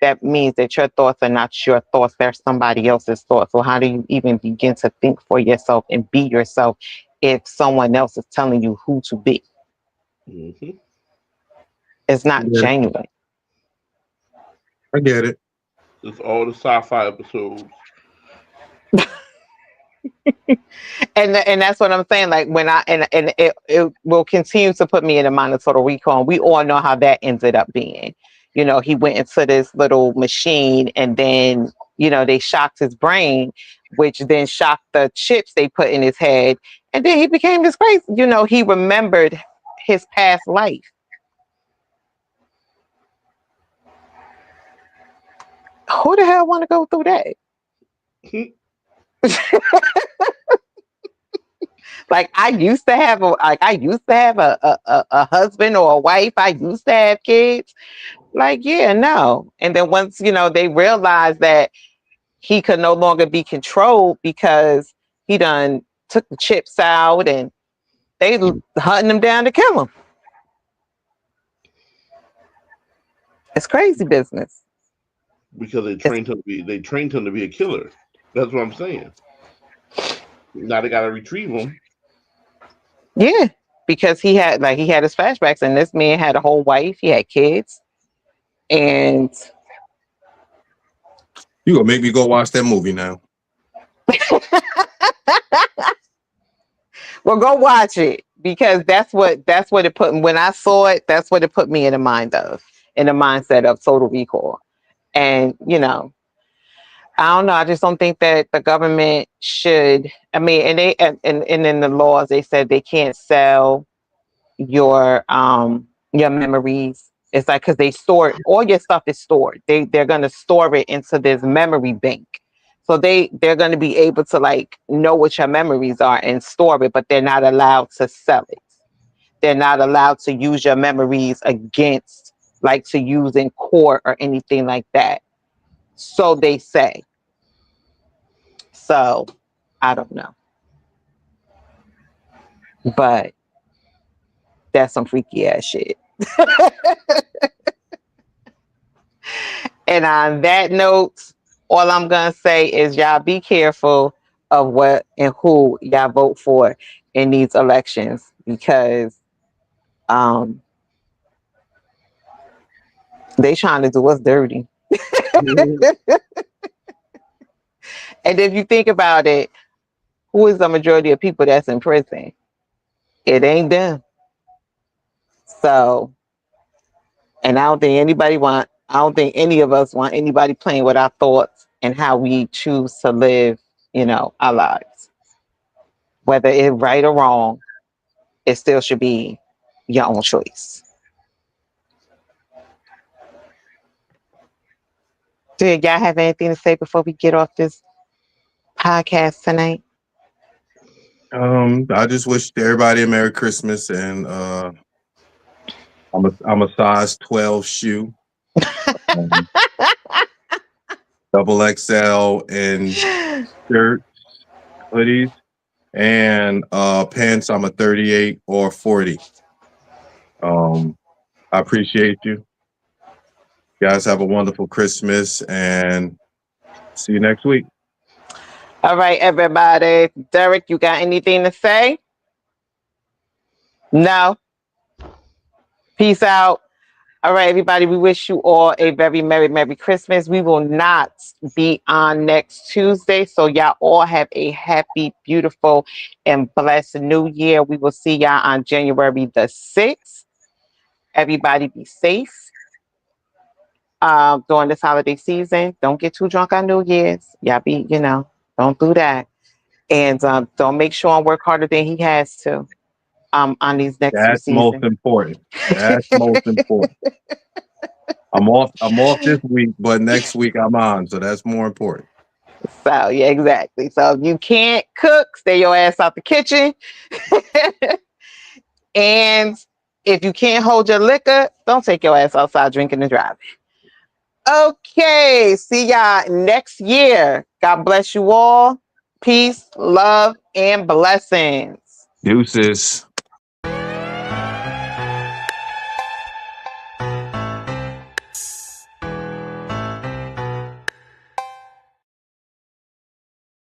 [SPEAKER 2] That means that your thoughts are not your thoughts, they're somebody else's thoughts. So how do you even begin to think for yourself and be yourself if someone else is telling you who to be?
[SPEAKER 4] Mm-hmm.
[SPEAKER 2] It's not genuine.
[SPEAKER 3] I get it.
[SPEAKER 4] It's all the sci-fi episodes.
[SPEAKER 2] And that's what I'm saying. Like when and it will continue to put me in a mind of Total Recall. We all know how that ended up being. You know, he went into this little machine and then, you know, they shocked his brain, which then shocked the chips they put in his head. And then he became this crazy. You know, he remembered his past life. Who the hell want to go through that? Like I used to have a husband or a wife. I used to have kids. Like, yeah, no. And then once, you know, they realized that he could no longer be controlled because he done took the chips out and they hunting him down to kill him. It's crazy business.
[SPEAKER 4] Because they trained him to be a killer. That's what I'm saying. Now they gotta retrieve him.
[SPEAKER 2] Yeah, because he had his flashbacks, and this man had a whole wife, he had kids, and
[SPEAKER 3] You gonna make me go watch that movie now?
[SPEAKER 2] well, go watch it because that's what it put. When I saw it, that's what it put me in the mindset of Total Recall, and you know. I don't know. I just don't think that the government should. I mean, and in the laws they said they can't sell your memories. It's like because they store all your stuff is stored. They're gonna store it into this memory bank. So they're gonna be able to like know what your memories are and store it, but they're not allowed to sell it. They're not allowed to use your memories against like to use in court or anything like that. So they say. So I don't know. But that's some freaky ass shit. And on that note, all I'm gonna say is y'all be careful of what and who y'all vote for in these elections because they trying to do us dirty. And if you think about it, who is the majority of people that's in prison? It ain't them. So, and I don't think any of us want anybody playing with our thoughts and how we choose to live, you know, our lives. Whether it's right or wrong, it still should be your own choice. Do y'all have anything to say before we get off this podcast tonight?
[SPEAKER 3] I just wish everybody a Merry Christmas, and I'm a size 12 shoe, double XL in shirts, hoodies, and pants. I'm a 38 or 40. I appreciate you. You guys have a wonderful Christmas, and see you next week.
[SPEAKER 2] All right, everybody. Derek, you got anything to say? No. Peace out. All right, everybody. We wish you all a very Merry Christmas. We will not be on next Tuesday. So y'all all have a happy, beautiful, and blessed new year. We will see y'all on January the 6th. Everybody be safe during this holiday season. Don't get too drunk on New Year's. Y'all be, you know, don't do that. And don't make Sean work harder than he has to on these next
[SPEAKER 3] That's
[SPEAKER 2] two
[SPEAKER 3] most
[SPEAKER 2] seasons.
[SPEAKER 3] important. That's most important. I'm off this week, but next week I'm on, so that's more important.
[SPEAKER 2] So yeah, exactly. So if you can't cook, stay your ass out the kitchen. And If you can't hold your liquor, don't take your ass outside drinking and driving. Okay, see y'all next year. God bless you all. Peace, love, and blessings.
[SPEAKER 3] Deuces.